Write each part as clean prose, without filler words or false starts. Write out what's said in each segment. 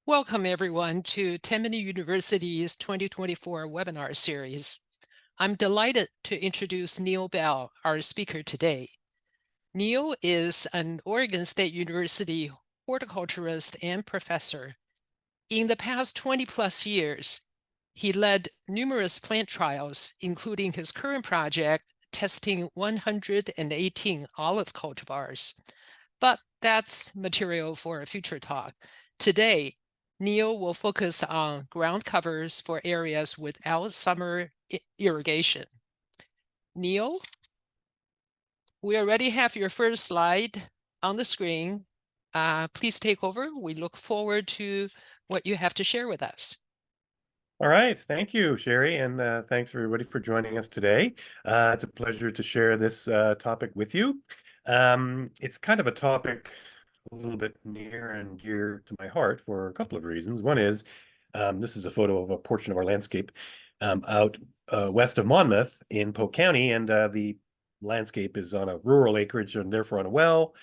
Welcome, everyone, to Tammany University's 2024 webinar series. I'm delighted to introduce Neil Bell, our speaker today. Neil is an Oregon State University horticulturist and professor. In the past 20-plus years, he led numerous plant trials, including his current project testing 118 olive cultivars. But that's material for a future talk. Today, Neil will focus on ground covers for areas without summer irrigation. Neil, we already have your first slide on the screen. Please take over. We look forward to what you have to share with us. All right. Thank you, Sherry, and thanks everybody for joining us today. It's a pleasure to share this topic with you. It's kind of a topic a little bit near and dear to my heart for a couple of reasons. One is this is a photo of a portion of our landscape out west of Monmouth in Polk County, and the landscape is on a rural acreage and therefore on a well.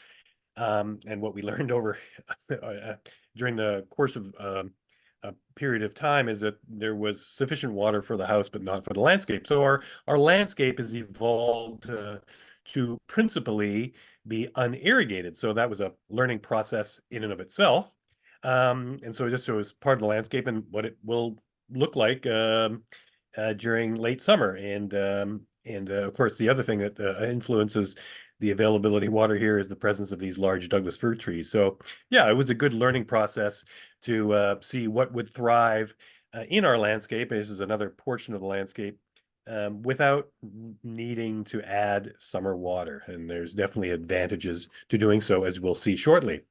And what we learned over during the course of a period of time is that there was sufficient water for the house, but not for the landscape. So our landscape has evolved to principally be unirrigated. So that was a learning process in and of itself. And so just so as part of the landscape and what it will look like during late summer. And of course, the other thing that influences the availability of water here is the presence of these large Douglas fir trees. So yeah, it was a good learning process to see what would thrive in our landscape. This is another portion of the landscape without needing to add summer water. And there's definitely advantages to doing so, as we'll see shortly.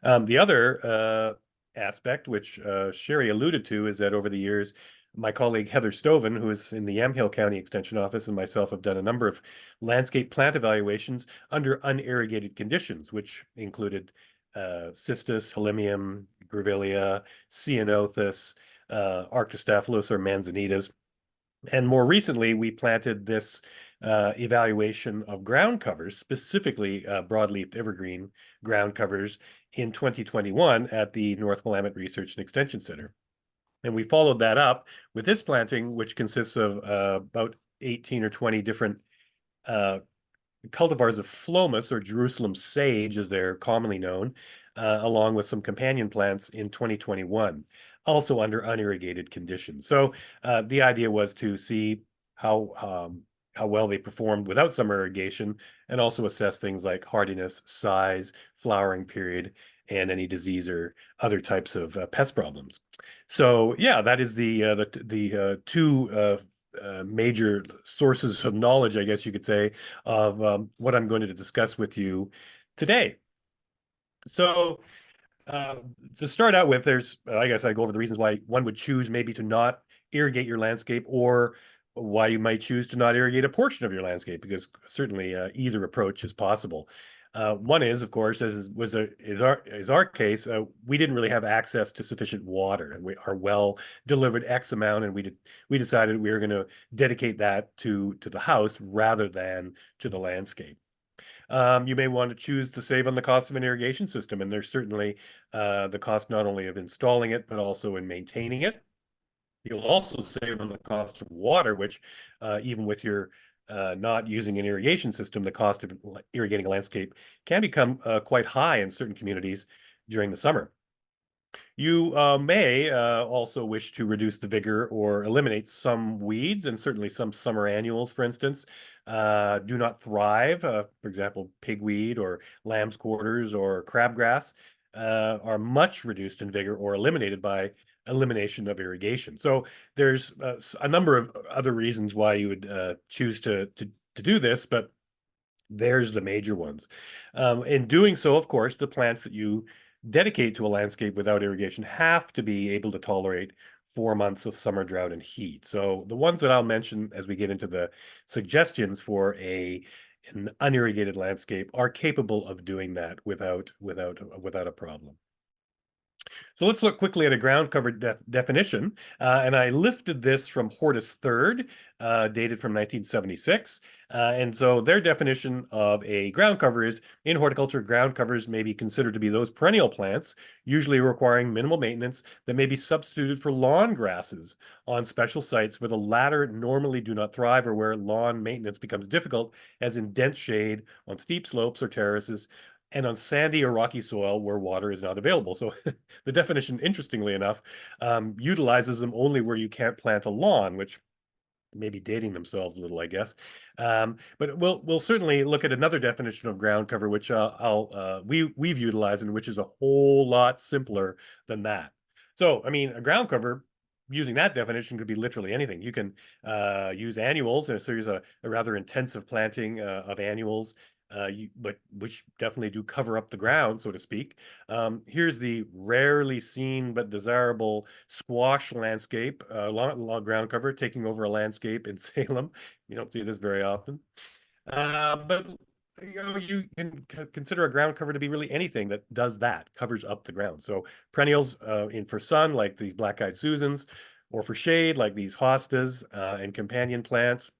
The other aspect, which Sherry alluded to, is that over the years, my colleague Heather Stoven, who is in the Yamhill County Extension Office, and myself have done a number of landscape plant evaluations under unirrigated conditions, which included cistus, hylimnium, grevillea, ceanothus, arctostaphylos or manzanitas. And more recently, we planted this evaluation of ground covers, specifically broadleaf evergreen ground covers in 2021 at the North Willamette Research and Extension Center. And we followed that up with this planting, which consists of about 18 or 20 different cultivars of phlomis, or Jerusalem sage, as they're commonly known, along with some companion plants in 2021, also under unirrigated conditions. So the idea was to see how well they performed without summer irrigation, and also assess things like hardiness, size, flowering period, and any disease or other types of pest problems. So yeah, that is the two major sources of knowledge, I guess you could say, of what I'm going to discuss with you today. So to start out with, there's, I guess I go over the reasons why one would choose maybe to not irrigate your landscape, or why you might choose to not irrigate a portion of your landscape, because certainly either approach is possible. One is, of course, is our case, we didn't really have access to sufficient water, and our well delivered X amount, and we decided we were going to dedicate that to the house rather than to the landscape. You may want to choose to save on the cost of an irrigation system, and there's certainly the cost not only of installing it, but also in maintaining it. You'll also save on the cost of water, which even with your not using an irrigation system, the cost of irrigating a landscape can become quite high in certain communities during the summer. You may also wish to reduce the vigor or eliminate some weeds, and certainly some summer annuals, for instance, do not thrive. For example, pigweed or lamb's quarters or crabgrass are much reduced in vigor or eliminated by elimination of irrigation. So there's a number of other reasons why you would choose to do this, but there's the major ones. In doing so, of course, the plants that you dedicate to a landscape without irrigation have to be able to tolerate 4 months of summer drought and heat. So the ones that I'll mention as we get into the suggestions for an unirrigated landscape are capable of doing that without a problem. So let's look quickly at a ground cover definition. And I lifted this from Hortus Third, dated from 1976. And so their definition of a ground cover is in horticulture, ground covers may be considered to be those perennial plants, usually requiring minimal maintenance, that may be substituted for lawn grasses on special sites where the latter normally do not thrive or where lawn maintenance becomes difficult, as in dense shade on steep slopes or terraces, and on sandy or rocky soil where water is not available. So the definition, interestingly enough, utilizes them only where you can't plant a lawn, which may be dating themselves a little, I guess. But we'll certainly look at another definition of ground cover, which we've utilized, and which is a whole lot simpler than that. So, I mean, a ground cover, using that definition, could be literally anything. You can use annuals, and so there's a rather intensive planting of annuals. But which definitely do cover up the ground, so to speak. Here's the rarely seen but desirable squash landscape, long ground cover taking over a landscape in Salem. You don't see this very often. But you can consider a ground cover to be really anything that does that, covers up the ground. So perennials in for sun, like these black-eyed Susans, or for shade, like these hostas and companion plants.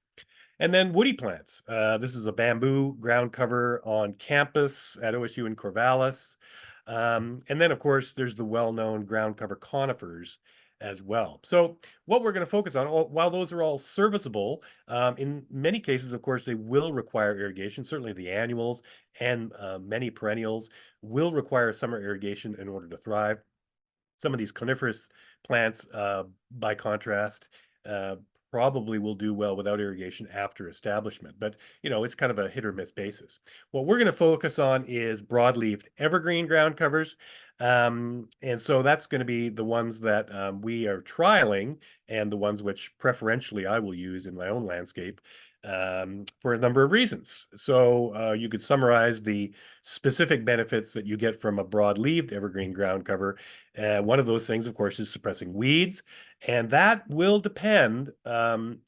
And then woody plants. This is a bamboo ground cover on campus at OSU in Corvallis. And then, of course, there's the well-known ground cover conifers as well. So what we're going to focus on, while those are all serviceable, in many cases, of course, they will require irrigation. Certainly the annuals and many perennials will require summer irrigation in order to thrive. Some of these coniferous plants, by contrast, uh, probably will do well without irrigation after establishment, but it's kind of a hit or miss basis. What we're going to focus on is broadleaved evergreen ground covers. And so that's going to be the ones that we are trialing, and the ones which preferentially I will use in my own landscape for a number of reasons. So you could summarize the specific benefits that you get from a broad-leaved evergreen ground cover. One of those things, of course, is suppressing weeds, and that will depend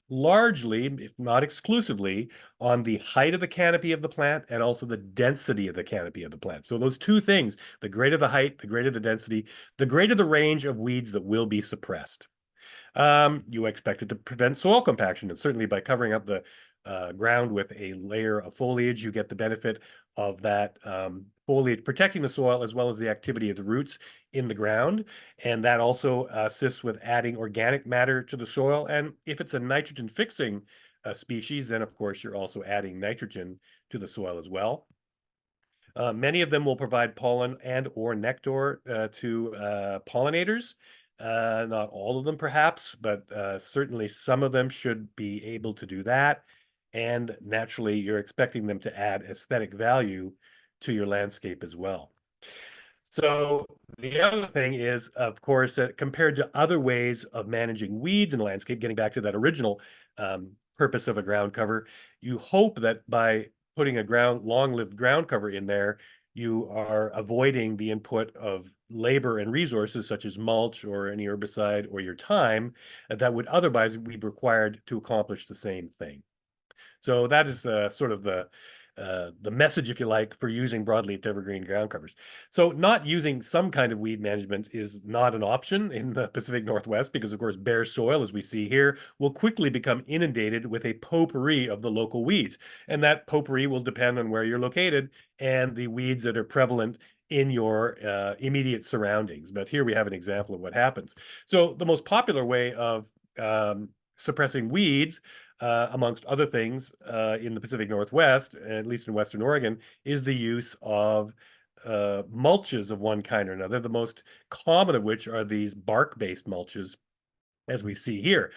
largely, if not exclusively, on the height of the canopy of the plant and also the density of the canopy of the plant. So those two things, the greater the height, the greater the density, the greater the range of weeds that will be suppressed. You expect it to prevent soil compaction, and certainly by covering up the ground with a layer of foliage, you get the benefit of that foliage protecting the soil as well as the activity of the roots in the ground. And that also assists with adding organic matter to the soil. And if it's a nitrogen fixing species, then of course you're also adding nitrogen to the soil as well. Many of them will provide pollen and or nectar to pollinators. Not all of them, perhaps, but certainly some of them should be able to do that. And naturally, you're expecting them to add aesthetic value to your landscape as well. So the other thing is, of course, that compared to other ways of managing weeds in the landscape, getting back to that original purpose of a ground cover, you hope that by putting a long-lived ground cover in there, you are avoiding the input of labor and resources such as mulch or any herbicide or your time that would otherwise be required to accomplish the same thing. So that is sort of the message, if you like, for using broadleaf evergreen ground covers. So not using some kind of weed management is not an option in the Pacific Northwest because, of course, bare soil, as we see here, will quickly become inundated with a potpourri of the local weeds. And that potpourri will depend on where you're located and the weeds that are prevalent in your immediate surroundings. But here we have an example of what happens. So the most popular way of suppressing weeds, amongst other things, in the Pacific Northwest, at least in Western Oregon, is the use of mulches of one kind or another, the most common of which are these bark-based mulches, as we see here.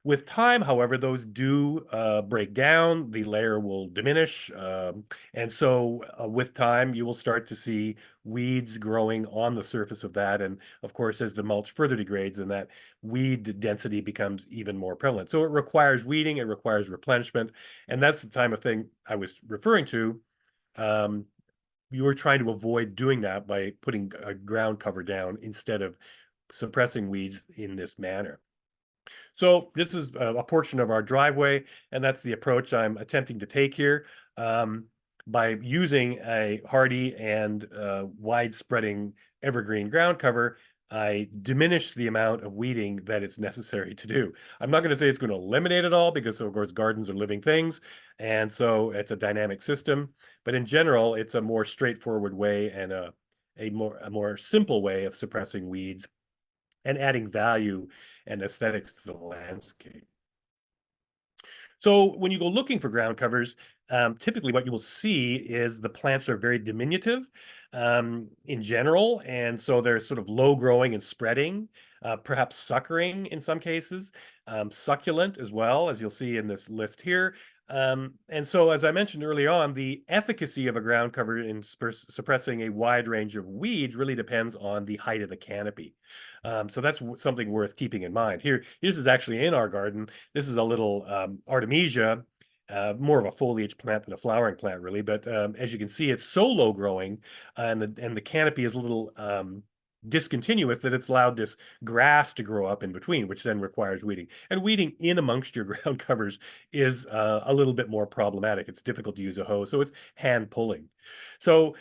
With time, however, those do break down, the layer will diminish, and so with time, you will start to see weeds growing on the surface of that. And of course, as the mulch further degrades, then that weed density becomes even more prevalent. So it requires weeding, it requires replenishment, and that's the type of thing I was referring to. You were trying to avoid doing that by putting a ground cover down instead of suppressing weeds in this manner. So this is a portion of our driveway, and that's the approach I'm attempting to take here. By using a hardy and wide-spreading evergreen ground cover, I diminish the amount of weeding that it's necessary to do. I'm not going to say it's going to eliminate it all because, of course, gardens are living things. And so it's a dynamic system. But in general, it's a more straightforward way and a more simple way of suppressing weeds and adding value and aesthetics to the landscape. So when you go looking for ground covers, typically what you will see is the plants are very diminutive in general, and so they're sort of low growing and spreading, perhaps suckering in some cases, succulent as well, as you'll see in this list here. And so, as I mentioned early on, the efficacy of a ground cover in suppressing a wide range of weeds really depends on the height of the canopy. So that's something worth keeping in mind. Here, this is actually in our garden. This is a little Artemisia, more of a foliage plant than a flowering plant, really. But as you can see, it's so low growing, and the canopy is a little discontinuous that it's allowed this grass to grow up in between, which then requires weeding. And weeding in amongst your ground covers is a little bit more problematic. It's difficult to use a hoe, so it's hand pulling. So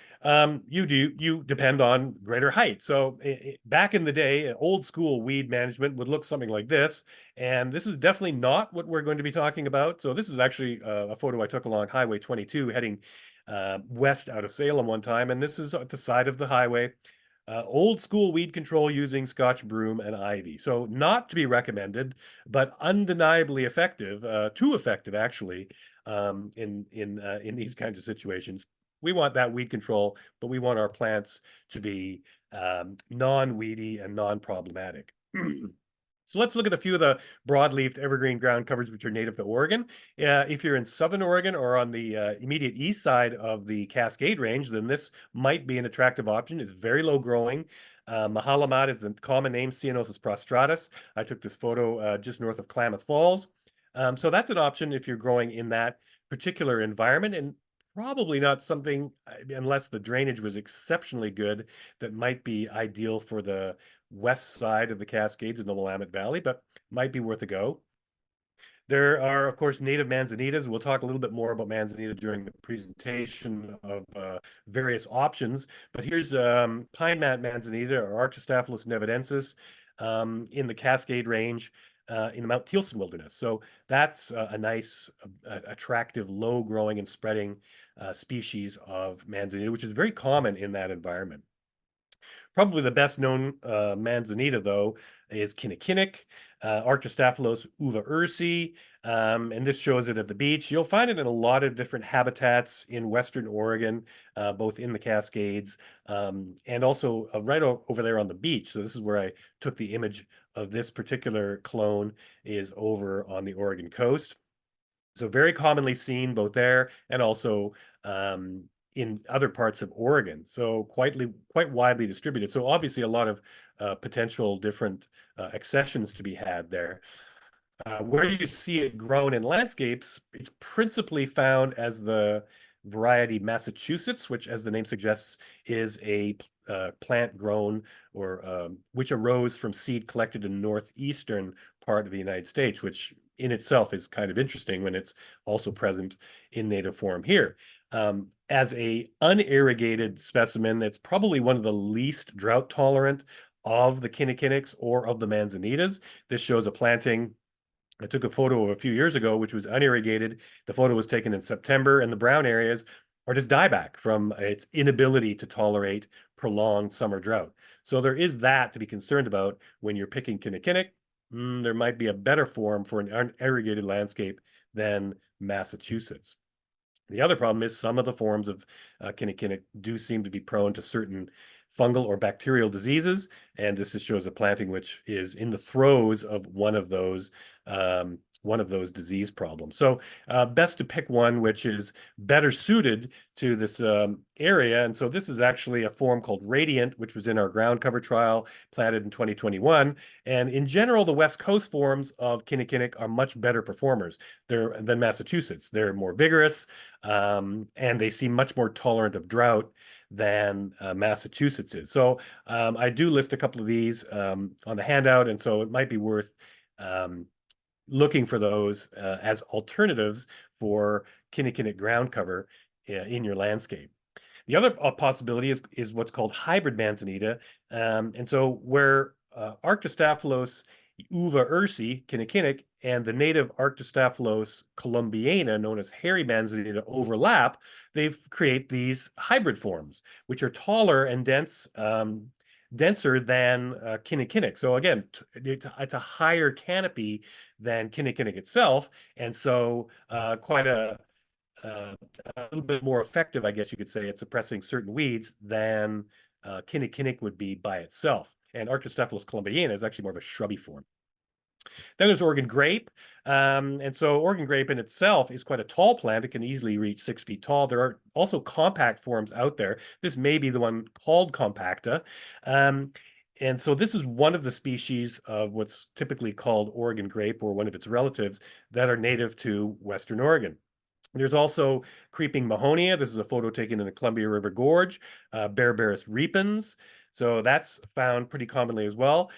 you depend on greater height. So back in the day, old school weed management would look something like this. And this is definitely not what we're going to be talking about. So this is actually a photo I took along Highway 22 heading west out of Salem one time. And this is at the side of the highway. Old school weed control using Scotch broom and ivy. So not to be recommended, but undeniably effective, too effective actually, in these kinds of situations. We want that weed control, but we want our plants to be non-weedy and non-problematic. So let's look at a few of the broad-leafed evergreen ground covers which are native to Oregon. If you're in southern Oregon or on the immediate east side of the Cascade Range, then this might be an attractive option. It's very low growing. Mahalamat is the common name, Ceanothus prostratus. I took this photo just north of Klamath Falls. So that's an option if you're growing in that particular environment, and probably not something, unless the drainage was exceptionally good, that might be ideal for the west side of the Cascades in the Willamette Valley, but might be worth a go. There are, of course, native manzanitas. We'll talk a little bit more about manzanita during the presentation of various options. But here's pine mat manzanita or Arctostaphylos nevadensis in the Cascade Range in the Mount Thielsen Wilderness. So that's a nice, attractive, low-growing and spreading species of manzanita, which is very common in that environment. Probably the best known manzanita, though, is kinnikinic, Arctostaphylos uva ursi, and this shows it at the beach. You'll find it in a lot of different habitats in Western Oregon, both in the Cascades and also right over there on the beach. So this is where I took the image of this particular clone, is over on the Oregon coast. So very commonly seen both there and also in other parts of Oregon. So quite widely distributed. So obviously a lot of potential different accessions to be had there. Where you see it grown in landscapes, it's principally found as the variety Massachusetts, which, as the name suggests, is a plant grown or which arose from seed collected in the northeastern part of the United States, which in itself is kind of interesting when it's also present in native form here. As a unirrigated specimen, that's probably one of the least drought tolerant of the kinnikinics or of the manzanitas. This shows a planting I took a photo of a few years ago, which was unirrigated. The photo was taken in September, and the brown areas are just dieback from its inability to tolerate prolonged summer drought. So there is that to be concerned about when you're picking kinnikinic. There might be a better form for an unirrigated landscape than Massachusetts. The other problem is some of the forms of kinnikinic do seem to be prone to certain fungal or bacterial diseases, and this just shows a planting which is in the throes of one of those disease problems. So best to pick one which is better suited to this area. And so this is actually a form called Radiant, which was in our ground cover trial planted in 2021. And in general, the West Coast forms of kinnikinic are much better performers than Massachusetts. They're more vigorous, and they seem much more tolerant of drought than Massachusetts is. So I do list a couple of these on the handout, and so it might be worth looking for those as alternatives for kinnikinic ground cover in your landscape. The other possibility is what's called hybrid manzanita. And so where Arctostaphylos uva ursi, kinnikinnick, and the native Arctostaphylos columbiana, known as hairy manzanita, overlap, they create these hybrid forms, which are taller and denser than kinnikinnick. So again, it's a higher canopy than kinnikinnick itself, and so uh, a little bit more effective, I guess you could say, at suppressing certain weeds than kinnikinnick would be by itself. And Arctostaphylos columbiana is actually more of a shrubby form. Then there's Oregon grape. And so Oregon grape in itself is quite a tall plant. It can easily reach 6 feet tall. There are also compact forms out there. This may be the one called compacta. Um, and so this is one of the species of what's typically called Oregon grape, or one of its relatives, that are native to Western Oregon. There's also creeping Mahonia. This is a photo taken in the Columbia River Gorge. Berberis repens. So that's found pretty commonly as well.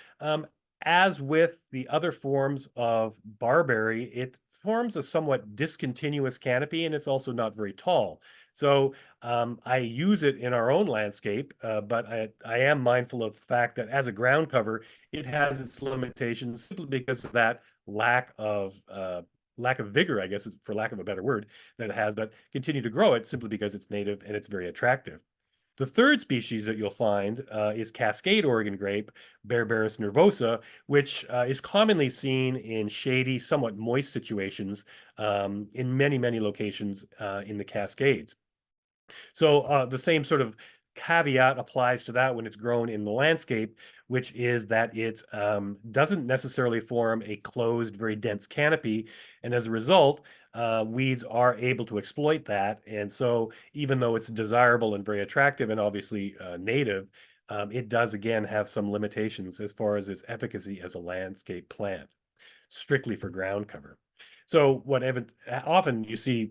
As with the other forms of barberry, it forms a somewhat discontinuous canopy, and it's also not very tall. So I use it in our own landscape, but I am mindful of the fact that as a ground cover, it has its limitations simply because of that lack of vigor, I guess, for lack of a better word, that it has, but continue to grow it simply because it's native and it's very attractive. The third species that you'll find is Cascade Oregon grape, Berberis nervosa, which is commonly seen in shady, somewhat moist situations in many, many locations in the Cascades. So the same sort of caveat applies to that when it's grown in the landscape, which is that it doesn't necessarily form a closed, very dense canopy. And as a result, weeds are able to exploit that. And so even though it's desirable and very attractive and obviously native, it does again have some limitations as far as its efficacy as a landscape plant, strictly for ground cover. So what often you see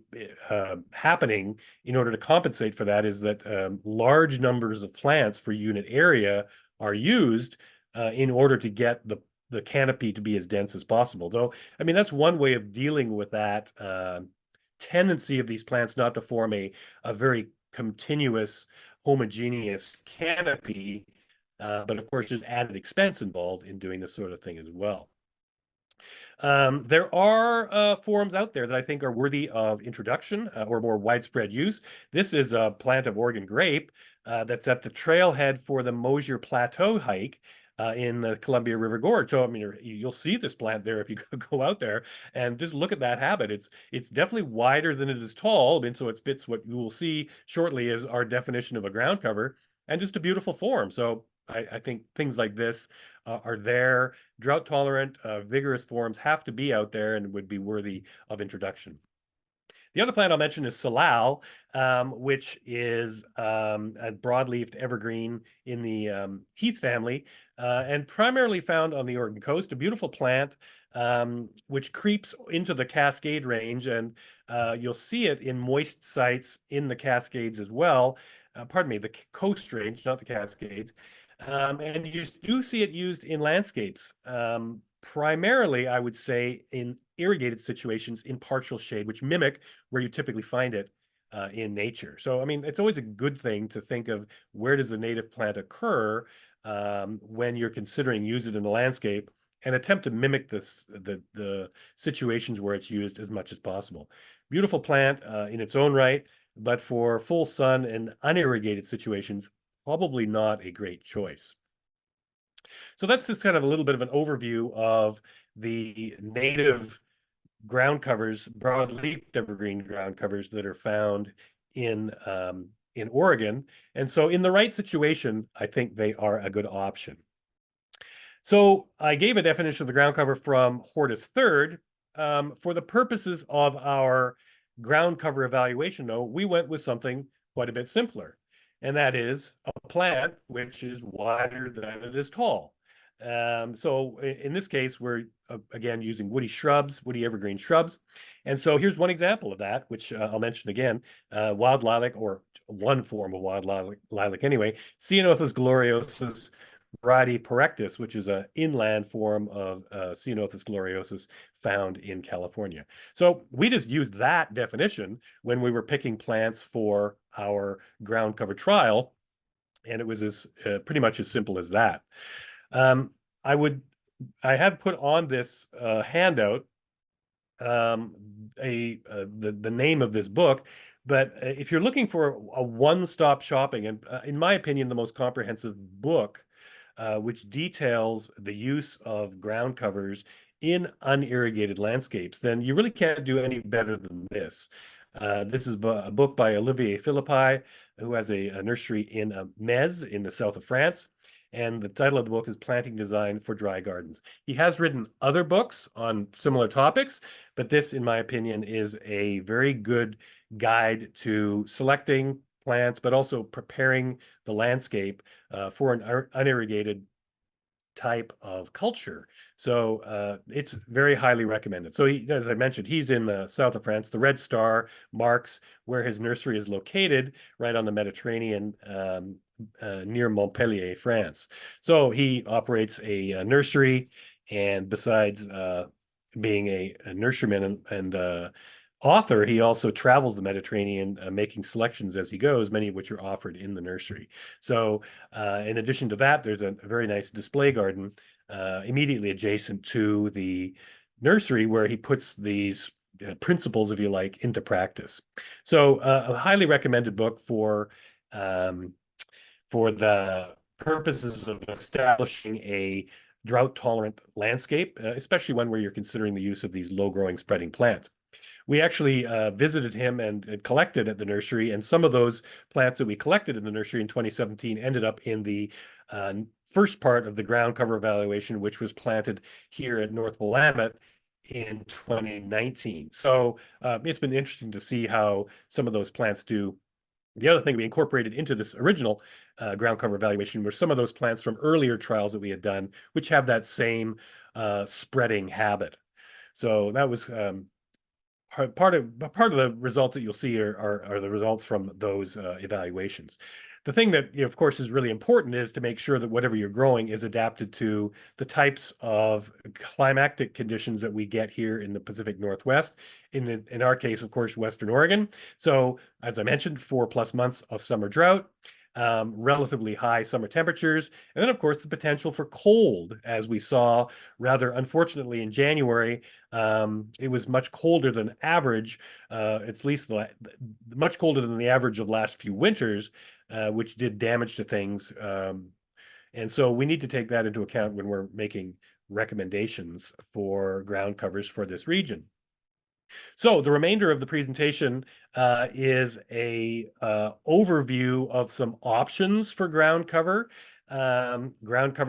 happening in order to compensate for that is that large numbers of plants for unit area are used in order to get the canopy to be as dense as possible. Though, I mean, that's one way of dealing with that tendency of these plants not to form a very continuous, homogeneous canopy. But of course, there's added expense involved in doing this sort of thing as well. There are forms out there that I think are worthy of introduction or more widespread use. This is a plant of Oregon grape that's at the trailhead for the Mosier Plateau hike in the Columbia River Gorge. So, I mean, you'll see this plant there if you go out there and just look at that habit. It's definitely wider than it is tall, and so it fits what you will see shortly as our definition of a ground cover, and just a beautiful form. So I think things like this are there. Drought tolerant, vigorous forms have to be out there and would be worthy of introduction. The other plant I'll mention is salal, which is a broadleafed evergreen in the heath family and primarily found on the Oregon coast. A beautiful plant which creeps into the Cascade range, and you'll see it in moist sites in the Cascades as well. Pardon me, the coast range, not the Cascades. And you do see it used in landscapes, primarily, I would say, in irrigated situations in partial shade, which mimic where you typically find it in nature. So, I mean, it's always a good thing to think of where does the native plant occur when you're considering use it in the landscape, and attempt to mimic the situations where it's used as much as possible. Beautiful plant in its own right, but for full sun and unirrigated situations, probably not a great choice. So that's just kind of a little bit of an overview of the native ground covers, broadleaf evergreen ground covers that are found in Oregon. And so in the right situation, I think they are a good option. So I gave a definition of the ground cover from Hortus Third. For the purposes of our ground cover evaluation, though, we went with something quite a bit simpler, and that is a plant which is wider than it is tall. So in this case, we're again using woody shrubs, woody evergreen shrubs. And so here's one example of that, which I'll mention again, wild lilac, or one form of wild lilac anyway, Ceanothus gloriosus variety Parectus, which is an inland form of Ceanothus gloriosus found in California. So we just used that definition when we were picking plants for our ground cover trial, and it was as pretty much as simple as that. Um, I would I have put on this handout um, the name of this book. But if you're looking for a one-stop shopping, and in my opinion, the most comprehensive book, which details the use of ground covers in unirrigated landscapes, then you really can't do any better than this. This is a book by Olivier Philippi, who has a nursery in Metz in the south of France. And the title of the book is Planting Design for Dry Gardens. He has written other books on similar topics, but this, in my opinion, is a very good guide to selecting plants, but also preparing the landscape for an unirrigated type of culture. So it's very highly recommended. So as I mentioned, he's in the south of France. The red star marks where his nursery is located, right on the Mediterranean, near Montpellier, France. So he operates a nursery, and besides being a nurseryman and author, he also travels the Mediterranean, making selections as he goes, many of which are offered in the nursery. So in addition to that, there's a very nice display garden immediately adjacent to the nursery where he puts these principles, if you like, into practice. So a highly recommended book for the purposes of establishing a drought-tolerant landscape, especially one where you're considering the use of these low-growing spreading plants. We actually visited him and collected at the nursery, and some of those plants that we collected in the nursery in 2017 ended up in the first part of the ground cover evaluation, which was planted here at North Willamette in 2019. So it's been interesting to see how some of those plants do. The other thing we incorporated into this original ground cover evaluation were some of those plants from earlier trials that we had done, which have that same spreading habit. So that was part of the results that you'll see are the results from those evaluations. The thing that, of course, is really important is to make sure that whatever you're growing is adapted to the types of climatic conditions that we get here in the Pacific Northwest. In our case, of course, Western Oregon. So, as I mentioned, 4+ months of summer drought, relatively high summer temperatures, and then, of course, the potential for cold, as we saw rather unfortunately in January. It was much colder than average, at least much colder than the average of the last few winters, which did damage to things. And so we need to take that into account when we're making recommendations for ground covers for this region. So the remainder of the presentation is a overview of some options for ground cover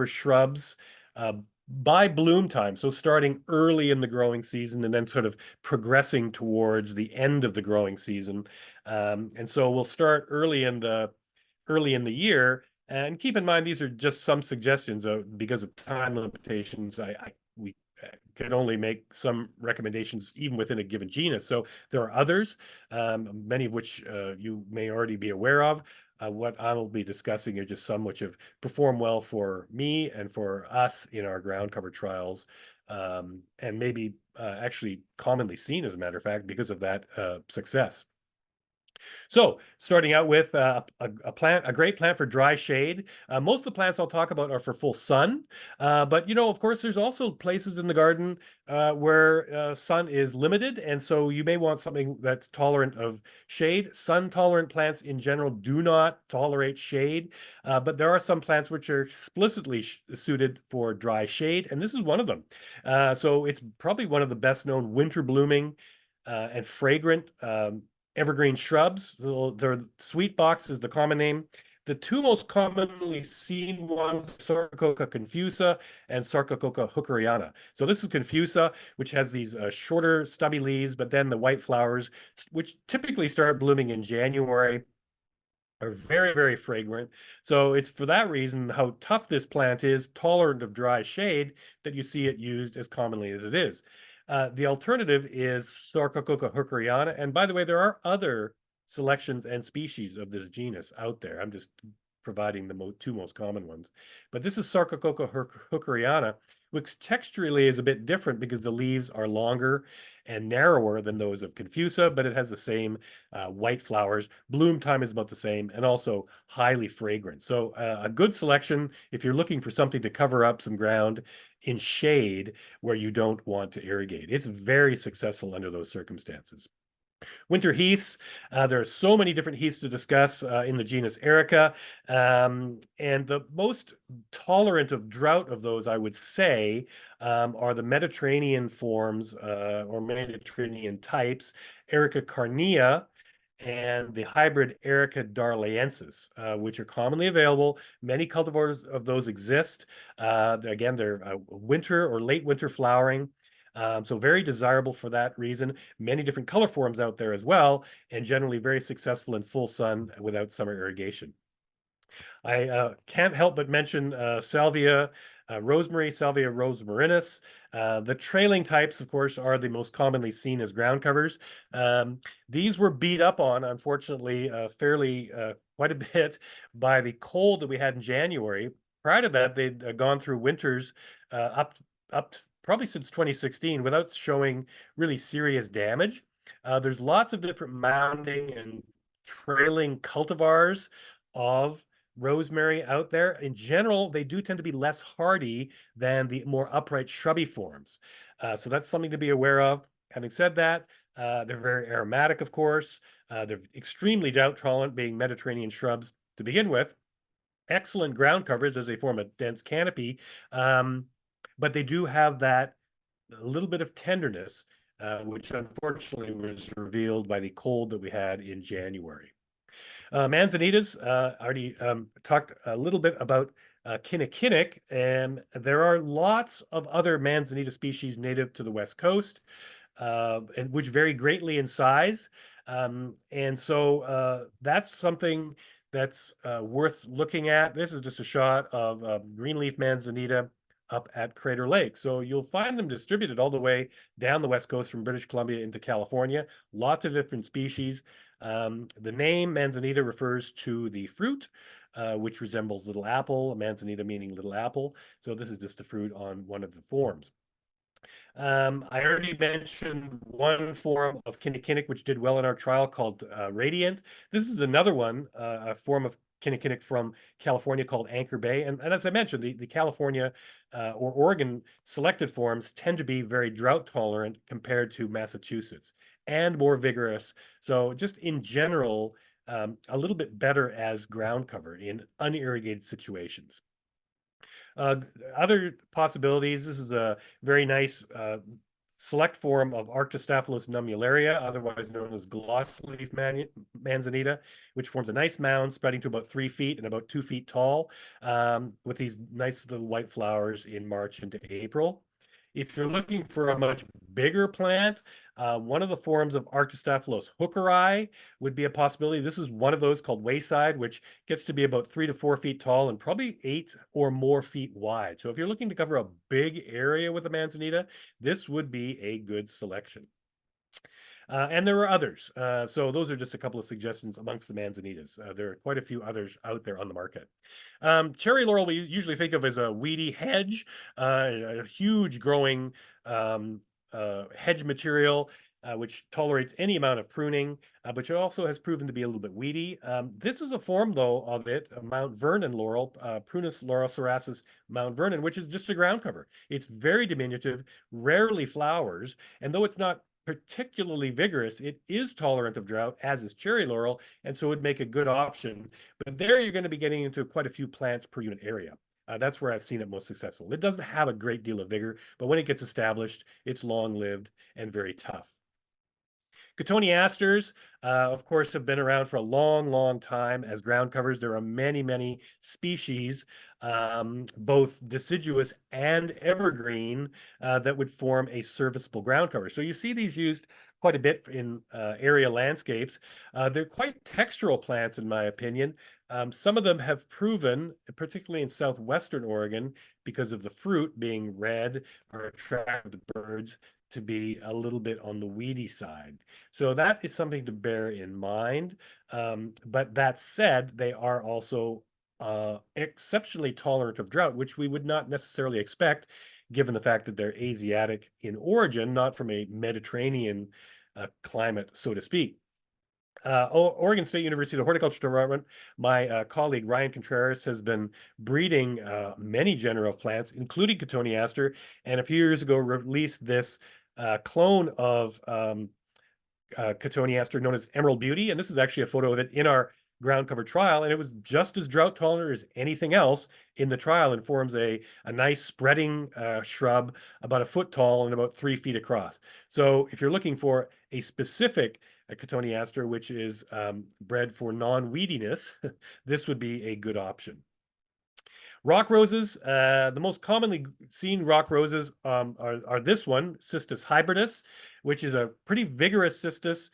shrubs uh, by bloom time. So starting early in the growing season and then sort of progressing towards the end of the growing season. And so we'll start early in the year. And keep in mind, these are just some suggestions because of time limitations. We can only make some recommendations even within a given genus. So there are others, many of which you may already be aware of. What I will be discussing are just some which have performed well for me and for us in our ground cover trials, and maybe actually commonly seen, as a matter of fact, because of that success. So, starting out with a great plant for dry shade. Most of the plants I'll talk about are for full sun, but of course, there's also places in the garden where sun is limited, and so you may want something that's tolerant of shade. Sun-tolerant plants in general do not tolerate shade, but there are some plants which are explicitly suited for dry shade, and this is one of them. So it's probably one of the best known winter blooming and fragrant evergreen shrubs. So they're sweet box is the common name. The two most commonly seen ones, Sarcoca confusa and Sarcoca hookeriana. So this is confusa, which has these shorter, stubby leaves, but then the white flowers, which typically start blooming in January, are very, very fragrant. So it's for that reason how tough this plant is, tolerant of dry shade, that you see it used as commonly as it is. The alternative is Sarcococca hookeriana. And by the way, there are other selections and species of this genus out there. I'm just providing the two most common ones. But this is Sarcococca hookeriana, which texturally is a bit different because the leaves are longer and narrower than those of Confusa, but it has the same white flowers. Bloom time is about the same and also highly fragrant. So a good selection if you're looking for something to cover up some ground in shade where you don't want to irrigate. It's very successful under those circumstances. Winter heaths. There are so many different heaths to discuss in the genus Erica. And the most tolerant of drought of those, I would say, are the Mediterranean forms or Mediterranean types, Erica carnea and the hybrid Erica darleensis, which are commonly available. Many cultivars of those exist. Again, they're winter or late winter flowering. So very desirable for that reason. Many different color forms out there as well, and generally very successful in full sun without summer irrigation. I can't help but mention salvia rosemary, salvia rosmarinus. The trailing types, of course, are the most commonly seen as ground covers. These were beat up on, unfortunately, fairly quite a bit by the cold that we had in January. Prior to that, they'd gone through winters up probably since 2016 without showing really serious damage. There's lots of different mounding and trailing cultivars of rosemary out there. In general, they do tend to be less hardy than the more upright shrubby forms. So that's something to be aware of. Having said that, they're very aromatic, of course. They're extremely drought tolerant, being Mediterranean shrubs to begin with. Excellent ground coverage as they form a dense canopy. But they do have that a little bit of tenderness, which unfortunately was revealed by the cold that we had in January. Manzanitas, already talked a little bit about kinnikinick, and there are lots of other manzanita species native to the West Coast, and which vary greatly in size. And so that's something that's worth looking at. This is just a shot of greenleaf manzanita up at Crater Lake. So you'll find them distributed all the way down the West Coast from British Columbia into California. Lots of different species. The name manzanita refers to the fruit, which resembles little apple, manzanita meaning little apple. So this is just a fruit on one of the forms. I already mentioned one form of kinnikinick which did well in our trial called Radiant. This is another one, a form of kinnikinick from California called Anchor Bay. And as I mentioned, the California or Oregon selected forms tend to be very drought tolerant compared to Massachusetts and more vigorous. So just in general, a little bit better as ground cover in unirrigated situations. Other possibilities, this is a very nice select form of Arctostaphylos nummularia, otherwise known as glossleaf manzanita, which forms a nice mound spreading to about 3 feet and about 2 feet tall, with these nice little white flowers in March into April. If you're looking for a much bigger plant, one of the forms of Arctostaphylos hookeri would be a possibility. This is one of those called wayside, which gets to be about 3 to 4 feet tall and probably 8 or more feet wide. So if you're looking to cover a big area with a manzanita, this would be a good selection. And there are others. So those are just a couple of suggestions amongst the manzanitas. There are quite a few others out there on the market. Cherry laurel we usually think of as a weedy hedge, a huge growing hedge material, which tolerates any amount of pruning, but it also has proven to be a little bit weedy. This is a form, though, of it, Mount Vernon laurel, Prunus laurocerasus Mount Vernon, which is just a ground cover. It's very diminutive, rarely flowers, and though it's not particularly vigorous, it is tolerant of drought, as is cherry laurel, and so it would make a good option. But there you're going to be getting into quite a few plants per unit area. That's where I've seen it most successful. It doesn't have a great deal of vigor, but when it gets established, it's long-lived and very tough. Cotoneasters, of course, have been around for a long, long time as ground covers. There are many, many species, both deciduous and evergreen, that would form a serviceable ground cover. So you see these used quite a bit in area landscapes. They're quite textural plants, in my opinion. Some of them have proven, particularly in southwestern Oregon, because of the fruit being red or attractive to birds, to be a little bit on the weedy side. So that is something to bear in mind. But that said, they are also exceptionally tolerant of drought, which we would not necessarily expect, given the fact that they're Asiatic in origin, not from a Mediterranean climate, so to speak. Oregon State University, the horticulture department, my colleague Ryan Contreras has been breeding many genera of plants, including Cotoneaster, and a few years ago released this clone of Cotoneaster known as Emerald Beauty. And this is actually a photo of it in our ground cover trial. And it was just as drought tolerant as anything else in the trial and forms a nice spreading shrub about a foot tall and about 3 feet across. So if you're looking for a specific Cotoneaster, which is bred for non-weediness, this would be a good option. Rock roses, the most commonly seen rock roses are this one, Cistus hybridus, which is a pretty vigorous cistus,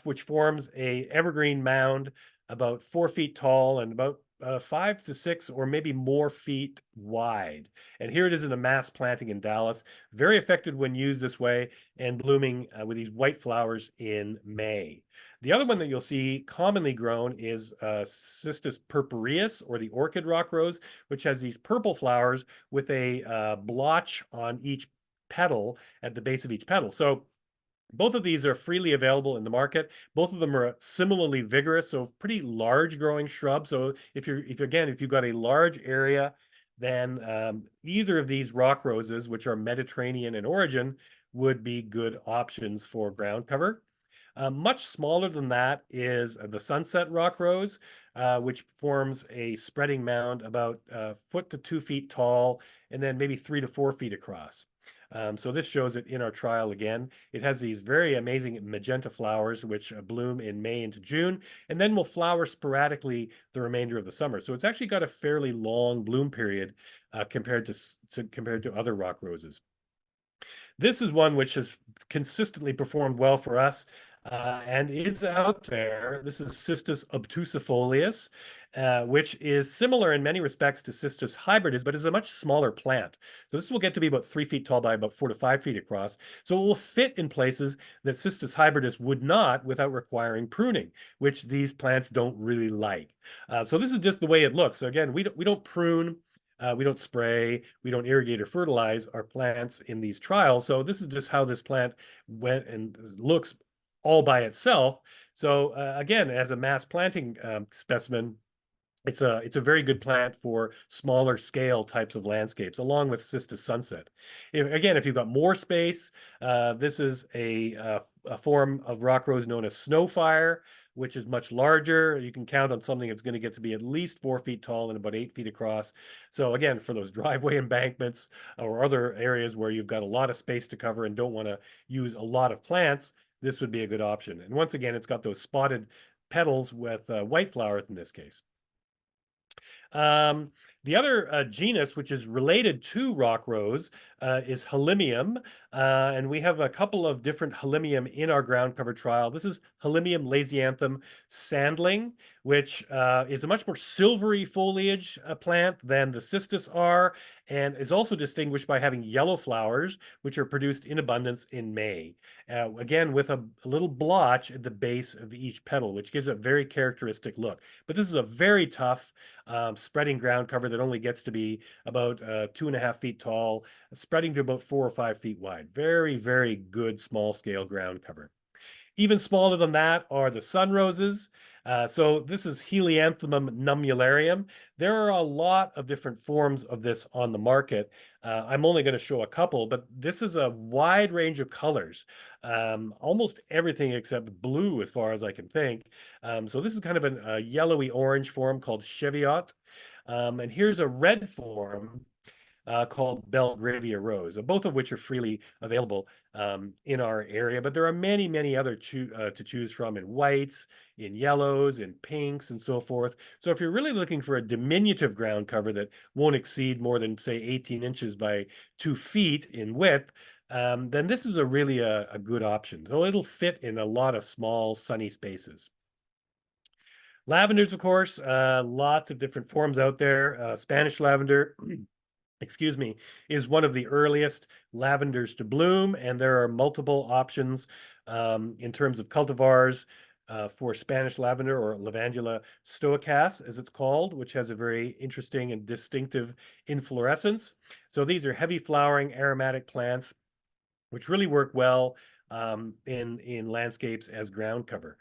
which forms a evergreen mound about 4 feet tall and about 5 to 6 or maybe more feet wide. And here it is in a mass planting in Dallas. Very effective when used this way and blooming with these white flowers in May. The other one that you'll see commonly grown is Cistus purpureus, or the orchid rock rose, which has these purple flowers with a blotch on each petal at the base of each petal. So both of these are freely available in the market. Both of them are similarly vigorous, so pretty large growing shrubs. So if you've got a large area, then either of these rock roses, which are Mediterranean in origin, would be good options for ground cover. Much smaller than that is the sunset rock rose, which forms a spreading mound about a foot to 2 feet tall and then maybe 3 to 4 feet across. So this shows it in our trial again. It has these very amazing magenta flowers, which bloom in May into June, and then will flower sporadically the remainder of the summer. So it's actually got a fairly long bloom period compared to other rock roses. This is one which has consistently performed well for us and is out there. This is Cistus obtusifolius, which is similar in many respects to Cistus hybridus, but is a much smaller plant. So this will get to be about 3 feet tall by about 4 to 5 feet across. So it will fit in places that Cistus hybridus would not without requiring pruning, which these plants don't really like. So this is just the way it looks. So again, we don't prune. We don't spray, we don't irrigate or fertilize our plants in these trials. So this is just how this plant went and looks all by itself. So again, as a mass planting specimen, it's a very good plant for smaller scale types of landscapes, along with Cistus sunset. If you've got more space, this is a form of rock rose known as snowfire, which is much larger. You can count on something that's going to get to be at least 4 feet tall and about 8 feet across. So again, for those driveway embankments or other areas where you've got a lot of space to cover and don't want to use a lot of plants, this would be a good option. And once again, it's got those spotted petals with white flowers in this case. Um, the other genus, which is related to rock rose, is Helimium. And we have a couple of different Helimium in our ground cover trial. This is Helimium lasianthum sandling, which is a much more silvery foliage plant than the cistus are, and is also distinguished by having yellow flowers, which are produced in abundance in May. Again, with a little blotch at the base of each petal, which gives a very characteristic look. But this is a very tough spreading ground cover that only gets to be about 2.5 feet tall, spreading to about 4 or 5 feet wide. Very, very good small scale ground cover. Even smaller than that are the sun roses. So this is Helianthemum nummularium. There are a lot of different forms of this on the market. I'm only going to show a couple, but this is a wide range of colors. Almost everything except blue, as far as I can think. So this is kind of a yellowy orange form called Cheviot. And here's a red form called Belgravia Rose, both of which are freely available in our area. But there are many, many other to choose from in whites, in yellows, in pinks, and so forth. So if you're really looking for a diminutive ground cover that won't exceed more than, say, 18 inches by 2 feet in width, then this is really a good option. So it'll fit in a lot of small, sunny spaces. Lavenders, of course, lots of different forms out there. Spanish lavender, excuse me, is one of the earliest lavenders to bloom, and there are multiple options in terms of cultivars. for Spanish lavender, or Lavandula stoicas, as it's called, which has a very interesting and distinctive inflorescence. So these are heavy flowering aromatic plants, which really work well in landscapes as ground cover.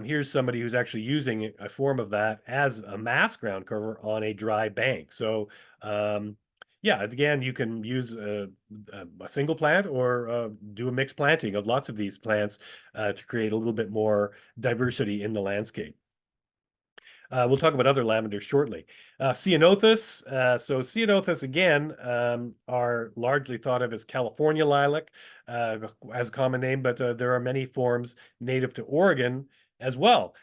Here's somebody who's actually using a form of that as a mass ground cover on a dry bank. So, yeah, again, you can use a single plant, or do a mixed planting of lots of these plants to create a little bit more diversity in the landscape. We'll talk about other lavenders shortly. Ceanothus. So ceanothus, again, are largely thought of as California lilac as a common name, but there are many forms native to Oregon as well.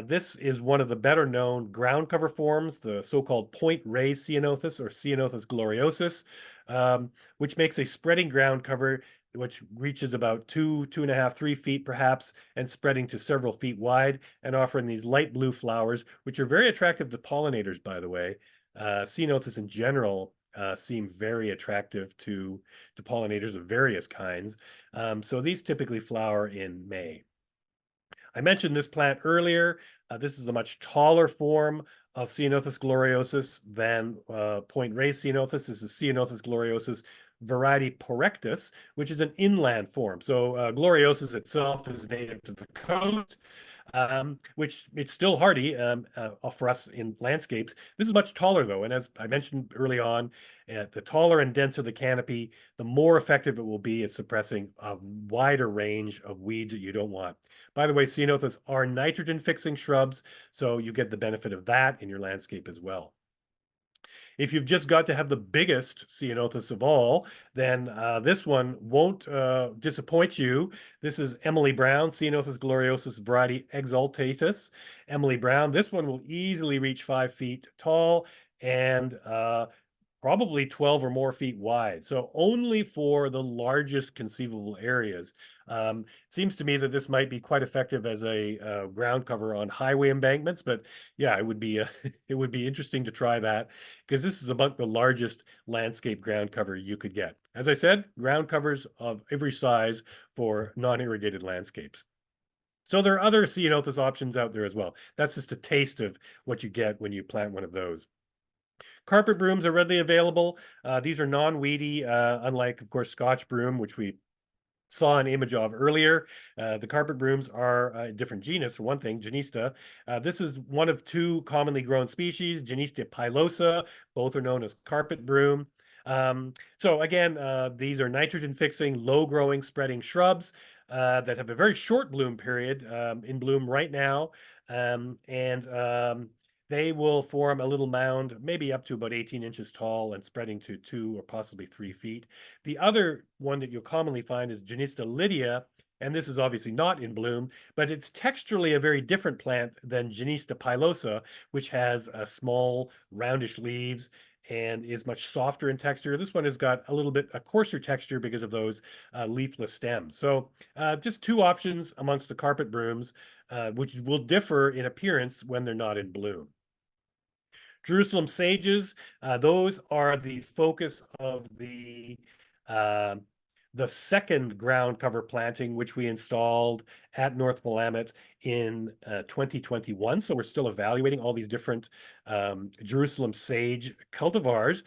This is one of the better known ground cover forms, the so-called point raised ceanothus, or Ceanothus gloriosus, which makes a spreading ground cover which reaches about 2.5, 3 feet perhaps, and spreading to several feet wide, and offering these light blue flowers, which are very attractive to pollinators, by the way. Ceanothus in general seem very attractive to pollinators of various kinds. So these typically flower in May. I mentioned this plant earlier. This is a much taller form of Ceanothus gloriosus than point raised ceanothus. This is Ceanothus gloriosus variety porrectus, which is an inland form. So gloriosus itself is native to the coast, which it's still hardy for us in landscapes. This is much taller though, and as I mentioned early on, the taller and denser the canopy, the more effective it will be at suppressing a wider range of weeds that you don't want. By the way, ceanothus are nitrogen fixing shrubs, so you get the benefit of that in your landscape as well. If you've just got to have the biggest ceanothus of all, then this one won't disappoint you. This is Emily Brown, Ceanothus gloriosus variety exaltatus. Emily Brown, this one will easily reach 5 feet tall and probably 12 or more feet wide. So only for the largest conceivable areas. Seems to me that this might be quite effective as a ground cover on highway embankments, but yeah, it would be it would be interesting to try that, because this is about the largest landscape ground cover you could get. As I said, ground covers of every size for non-irrigated landscapes. So there are other ceanothus options out there as well. That's just a taste of what you get when you plant one of those. Carpet brooms are readily available. These are non-weedy, unlike, of course, Scotch broom, which we saw an image of earlier. The carpet brooms are a different genus, for one thing, Genista. This is one of two commonly grown species, Genista pilosa. Both are known as carpet broom. So again, these are nitrogen-fixing, low-growing, spreading shrubs that have a very short bloom period, in bloom right now. And they will form a little mound, maybe up to about 18 inches tall and spreading to 2 or possibly 3 feet. The other one that you'll commonly find is Genista lydia, and this is obviously not in bloom, but it's texturally a very different plant than Genista pilosa, which has small, roundish leaves and is much softer in texture. This one has got a little bit a coarser texture because of those leafless stems. So just two options amongst the carpet brooms, which will differ in appearance when they're not in bloom. Jerusalem sages, those are the focus of uh, the second ground cover planting, which we installed at North Willamette in 2021. So we're still evaluating all these different Jerusalem sage cultivars.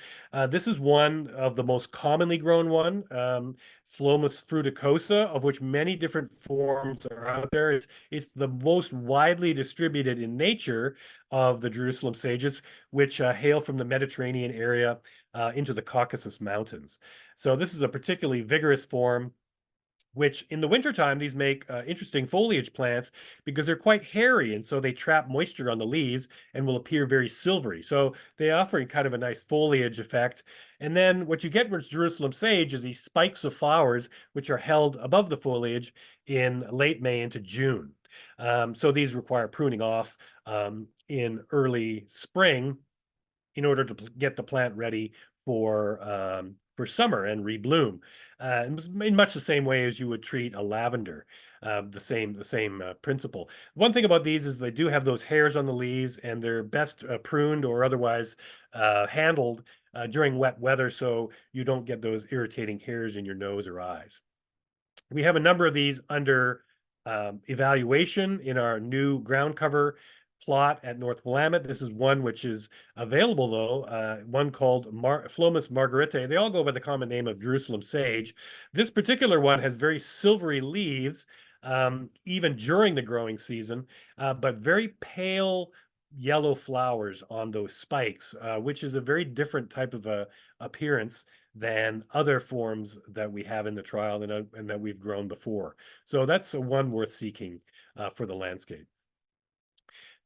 This is one of the most commonly grown one, Phlomis fruticosa, of which many different forms are out there. It's the most widely distributed in nature of the Jerusalem sages, which hail from the Mediterranean area into the Caucasus Mountains. So this is a particularly vigorous form, which in the wintertime, these make interesting foliage plants because they're quite hairy, and so they trap moisture on the leaves and will appear very silvery. So they offer kind of a nice foliage effect. And then what you get with Jerusalem sage is these spikes of flowers, which are held above the foliage in late May into June. So these require pruning off in early spring in order to get the plant ready for summer and rebloom. In much the same way as you would treat a lavender, the same principle. One thing about these is they do have those hairs on the leaves, and they're best pruned or otherwise handled during wet weather, so you don't get those irritating hairs in your nose or eyes. We have a number of these under evaluation in our new ground cover plot at North Willamette. This is one which is available, though, one called Phlomis margaritae. They all go by the common name of Jerusalem sage. This particular one has very silvery leaves, even during the growing season, but very pale yellow flowers on those spikes, which is a very different type of appearance than other forms that we have in the trial and that we've grown before. So that's one worth seeking for the landscape.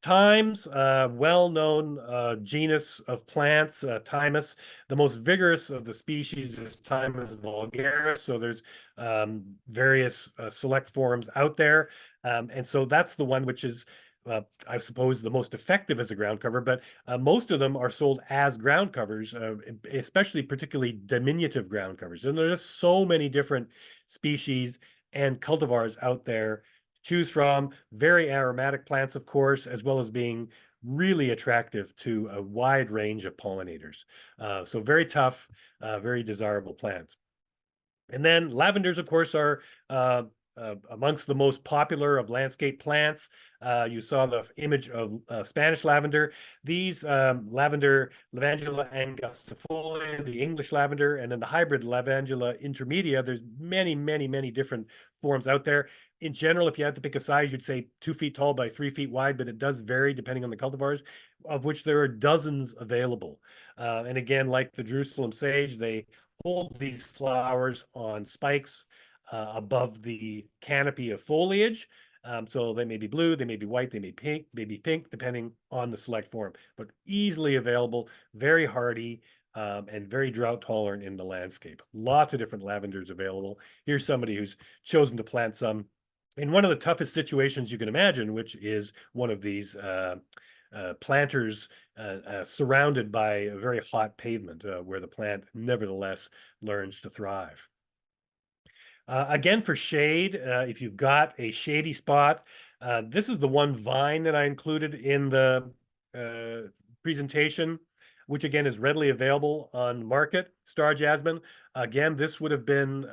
Thymes, well-known genus of plants, Thymus. The most vigorous of the species is Thymus vulgaris. So there's various select forms out there. And so that's the one which is, I suppose, the most effective as a ground cover, but most of them are sold as ground covers, especially particularly diminutive ground covers. And there's just so many different species and cultivars out there choose from. Very aromatic plants, of course, as well as being really attractive to a wide range of pollinators. So very tough, very desirable plants. And then lavenders, of course, are amongst the most popular of landscape plants. You saw the image of Spanish lavender. These lavender, Lavandula angustifolia, the English lavender, and then the hybrid Lavandula intermedia. There's many, many, many different forms out there. In general, if you had to pick a size, you'd say 2 feet tall by 3 feet wide, but it does vary depending on the cultivars, of which there are dozens available. And again, like the Jerusalem sage, they hold these flowers on spikes above the canopy of foliage. So they may be blue, they may be white, they may be pink, depending on the select form, but easily available, very hardy, and very drought tolerant in the landscape. Lots of different lavenders available. Here's somebody who's chosen to plant some in one of the toughest situations you can imagine, which is one of these planters surrounded by a very hot pavement where the plant nevertheless learns to thrive. Again, for shade, if you've got a shady spot, this is the one vine that I included in the presentation, which again is readily available on market, Star Jasmine. Again, this would have been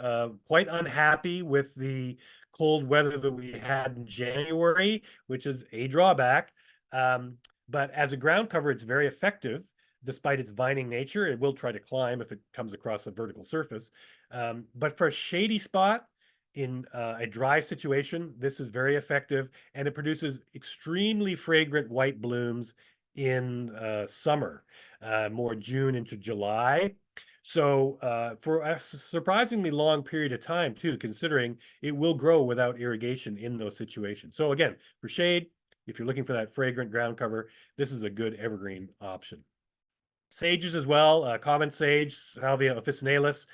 quite unhappy with the cold weather that we had in January, which is a drawback. But as a ground cover, it's very effective. Despite its vining nature, it will try to climb if it comes across a vertical surface. But for a shady spot in a dry situation, this is very effective, and it produces extremely fragrant white blooms in summer, more June into July. So for a surprisingly long period of time, too, considering it will grow without irrigation in those situations. So again, for shade, if you're looking for that fragrant ground cover, this is a good evergreen option. Sages as well, common sage, Salvia officinalis.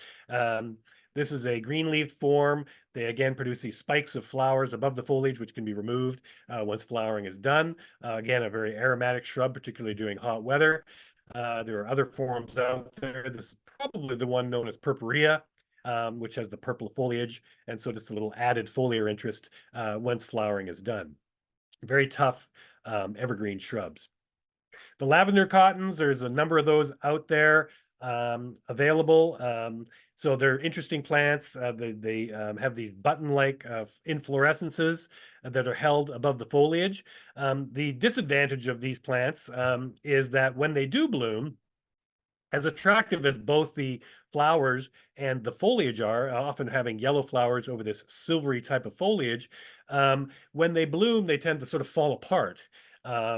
This is a green-leaved form. They again produce these spikes of flowers above the foliage, which can be removed once flowering is done. Again, a very aromatic shrub, particularly during hot weather. There are other forms out there. This is probably the one known as purpurea, which has the purple foliage, and so just a little added foliar interest once flowering is done. Very tough evergreen shrubs. The lavender cottons, there's a number of those out there available. So they're interesting plants. They have these button-like inflorescences that are held above the foliage. The disadvantage of these plants is that when they do bloom, as attractive as both the flowers and the foliage are, often having yellow flowers over this silvery type of foliage, when they bloom, they tend to sort of fall apart,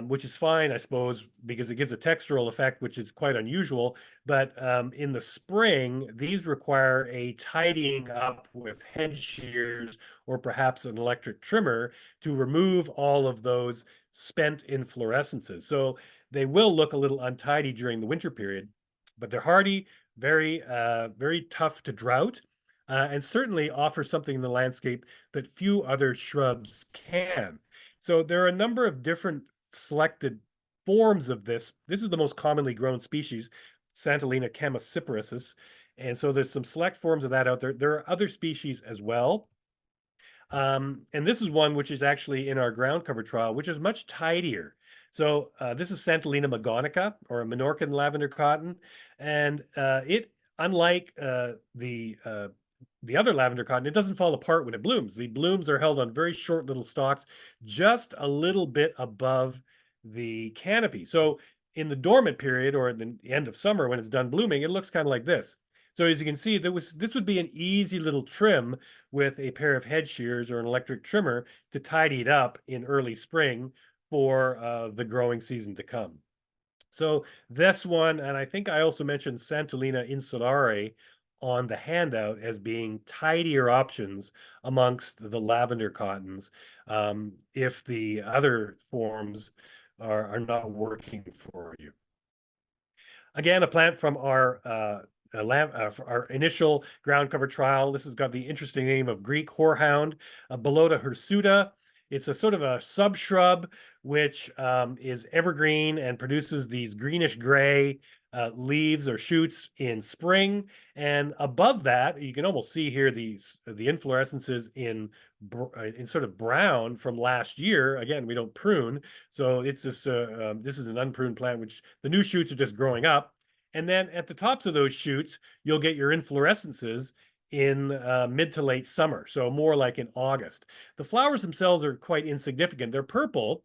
which is fine, I suppose, because it gives a textural effect, which is quite unusual. But in the spring, these require a tidying up with head shears or perhaps an electric trimmer to remove all of those spent inflorescences. So they will look a little untidy during the winter period, but they're hardy, very tough to drought, and certainly offer something in the landscape that few other shrubs can. So there are a number of different selected forms of this. This is the most commonly grown species, Santolina chamaecyparis. And so there's some select forms of that out there. There are other species as well. And this is one which is actually in our ground cover trial, which is much tidier. So this is Santolina magonica, or a Menorcan lavender cotton, and it, unlike the the other lavender cotton, it doesn't fall apart when it blooms. The blooms are held on very short little stalks, just a little bit above the canopy. So in the dormant period or at the end of summer when it's done blooming, it looks kind of like this. So as you can see, this would be an easy little trim with a pair of head shears or an electric trimmer to tidy it up in early spring for the growing season to come. So this one, and I think I also mentioned Santolina insulare on the handout as being tidier options amongst the lavender cottons, if the other forms are not working for you. Again, a plant from our initial ground cover trial. This has got the interesting name of Greek horehound, Belota hirsuta. It's a sort of a subshrub which is evergreen and produces these greenish gray leaves or shoots in spring. And above that, you can almost see here the inflorescences in sort of brown from last year. Again, we don't prune, so it's just this is an unpruned plant, which the new shoots are just growing up. And then at the tops of those shoots, you'll get your inflorescences in mid to late summer, so more like in August. The flowers themselves are quite insignificant. They're purple,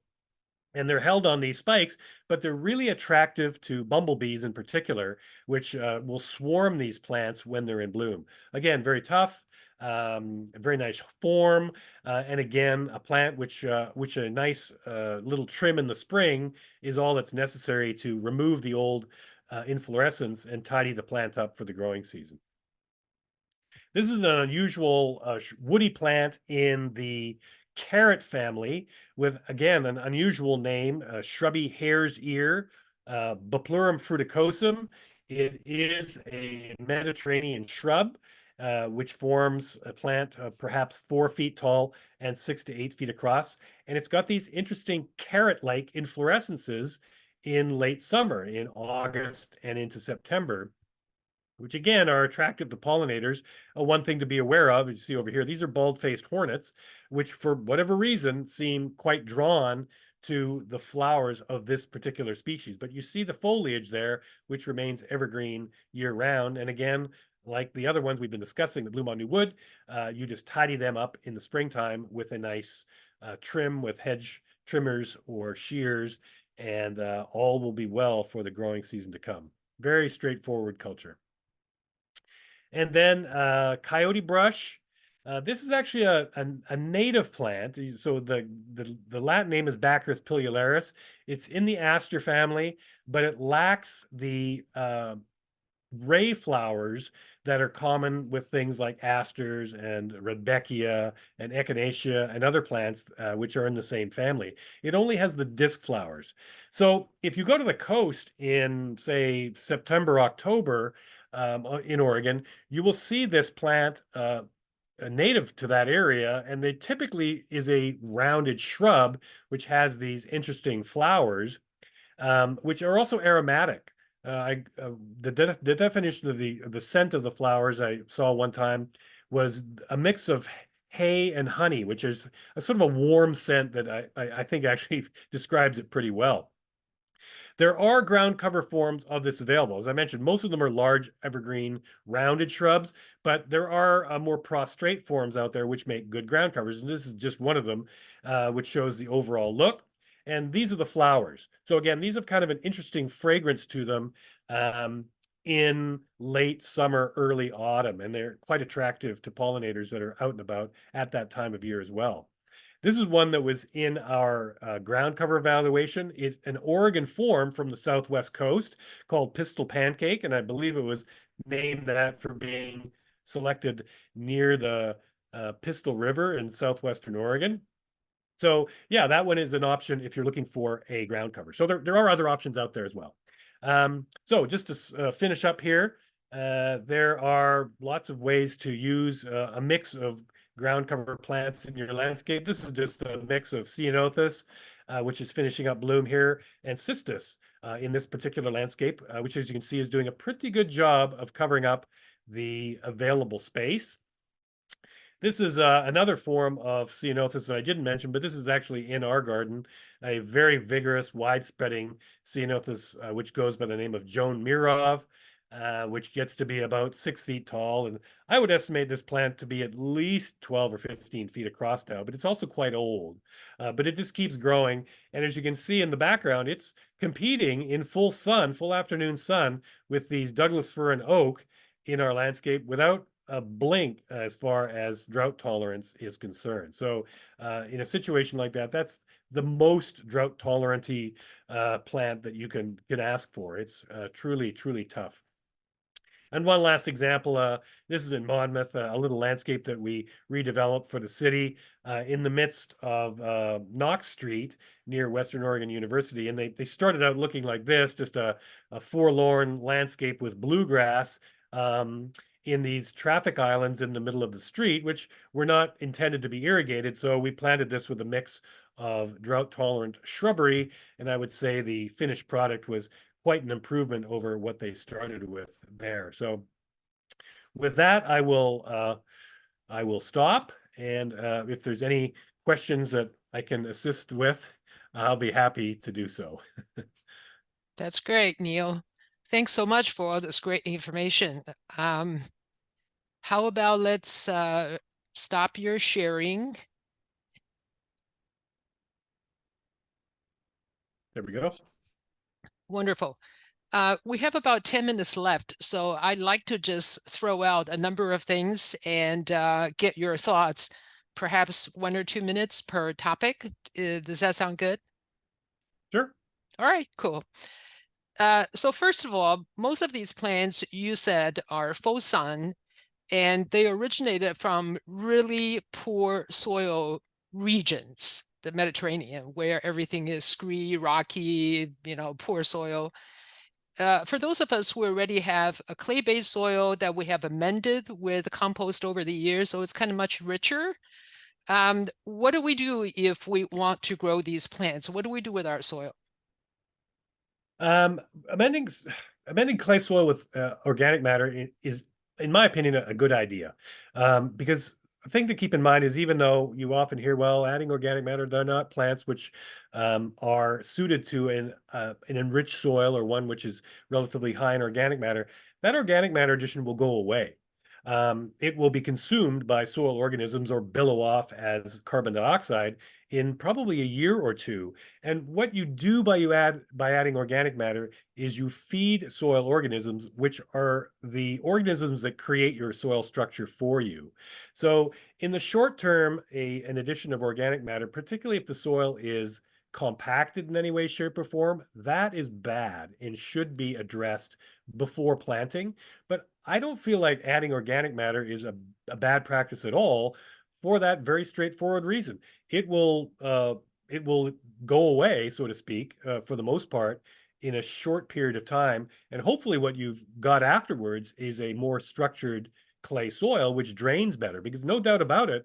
and they're held on these spikes, but they're really attractive to bumblebees in particular, which will swarm these plants when they're in bloom. Again, very tough, a very nice form, and again, a plant which a nice little trim in the spring is all that's necessary to remove the old inflorescence and tidy the plant up for the growing season. This is an unusual woody plant in the carrot family with, again, an unusual name, a shrubby hare's ear, Buplurum fruticosum. It is a Mediterranean shrub, which forms a plant perhaps 4 feet tall and 6 to 8 feet across. And it's got these interesting carrot-like inflorescences in late summer, in August and into September, which again are attractive to pollinators. One thing to be aware of, as you see over here, these are bald-faced hornets, which for whatever reason seem quite drawn to the flowers of this particular species. But you see the foliage there, which remains evergreen year-round. And again, like the other ones we've been discussing that bloom on new wood, you just tidy them up in the springtime with a nice trim with hedge trimmers or shears, and all will be well for the growing season to come. Very straightforward culture. And then coyote brush. This is actually a native plant. So the Latin name is Baccharis pilularis. It's in the aster family, but it lacks the ray flowers that are common with things like asters and rudbeckia and echinacea and other plants, which are in the same family. It only has the disc flowers. So if you go to the coast in, say, September, October, in Oregon, you will see this plant native to that area, and they typically is a rounded shrub which has these interesting flowers, which are also aromatic. The definition of the scent of the flowers I saw one time was a mix of hay and honey, which is a sort of a warm scent that I think actually describes it pretty well. There are ground cover forms of this available. As I mentioned, most of them are large, evergreen, rounded shrubs, but there are more prostrate forms out there which make good ground covers. And this is just one of them, which shows the overall look. And these are the flowers. So again, these have kind of an interesting fragrance to them in late summer, early autumn, and they're quite attractive to pollinators that are out and about at that time of year as well. This is one that was in our ground cover evaluation. It's an Oregon form from the southwest coast called Pistol Pancake, and I believe it was named that for being selected near the Pistol River in southwestern Oregon. So yeah, that one is an option if you're looking for a ground cover. So there are other options out there as well. So just to finish up here, there are lots of ways to use a mix of ground cover plants in your landscape. This is just a mix of ceanothus, which is finishing up bloom here, and cistus in this particular landscape, which as you can see is doing a pretty good job of covering up the available space. This is another form of ceanothus that I didn't mention, but this is actually in our garden, a very vigorous, wide-spreading ceanothus, which goes by the name of Joan Mirov. which gets to be about 6 feet tall. And I would estimate this plant to be at least 12 or 15 feet across now, but it's also quite old. But it just keeps growing. And as you can see in the background, it's competing in full sun, full afternoon sun, with these Douglas fir and oak in our landscape without a blink as far as drought tolerance is concerned. So in a situation like that, that's the most drought toleranty plant that you can ask for. It's truly, truly tough. And one last example, this is in Monmouth, a little landscape that we redeveloped for the city in the midst of Knox Street near Western Oregon University. And they started out looking like this, just a forlorn landscape with bluegrass in these traffic islands in the middle of the street, which were not intended to be irrigated. So we planted this with a mix of drought tolerant shrubbery. And I would say the finished product was quite an improvement over what they started with there. So with that, I will stop. And if there's any questions that I can assist with, I'll be happy to do so. That's great, Neil. Thanks so much for all this great information. How about let's stop your sharing. There we go. Wonderful. We have about 10 minutes left, so I'd like to just throw out a number of things and get your thoughts, perhaps 1 or 2 minutes per topic. Does that sound good? Sure. All right, cool. So first of all, most of these plants you said are full sun, and they originated from really poor soil regions, the Mediterranean, where everything is scree, rocky, poor soil. For those of us who already have a clay-based soil that we have amended with compost over the years, so it's kind of much richer. What do we do if we want to grow these plants? What do we do with our soil? Um, amending amending clay soil with organic matter is, in my opinion, a good idea. Because a thing to keep in mind is even though you often hear, well, adding organic matter, they're not plants which are suited to an enriched soil or one which is relatively high in organic matter. That organic matter addition will go away. It will be consumed by soil organisms or billow off as carbon dioxide in probably a year or two. And what you do by adding organic matter is you feed soil organisms, which are the organisms that create your soil structure for you. So in the short term, an addition of organic matter, particularly if the soil is compacted in any way, shape, or form, that is bad and should be addressed before planting. But I don't feel like adding organic matter is a bad practice at all for that very straightforward reason. It will go away, so to speak, for the most part, in a short period of time. And hopefully, what you've got afterwards is a more structured clay soil, which drains better. Because no doubt about it,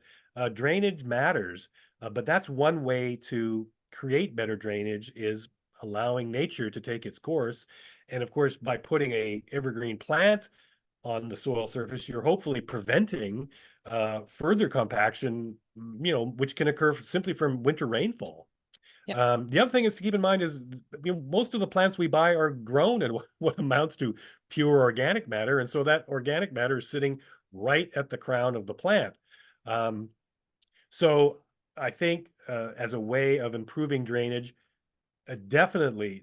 drainage matters. But that's one way to create better drainage is allowing nature to take its course. And of course, by putting a evergreen plant on the soil surface, you're hopefully preventing further compaction, which can occur simply from winter rainfall. Yeah, The other thing is to keep in mind is most of the plants we buy are grown in what amounts to pure organic matter, and so that organic matter is sitting right at the crown of the plant. Um, so I think as a way of improving drainage, definitely,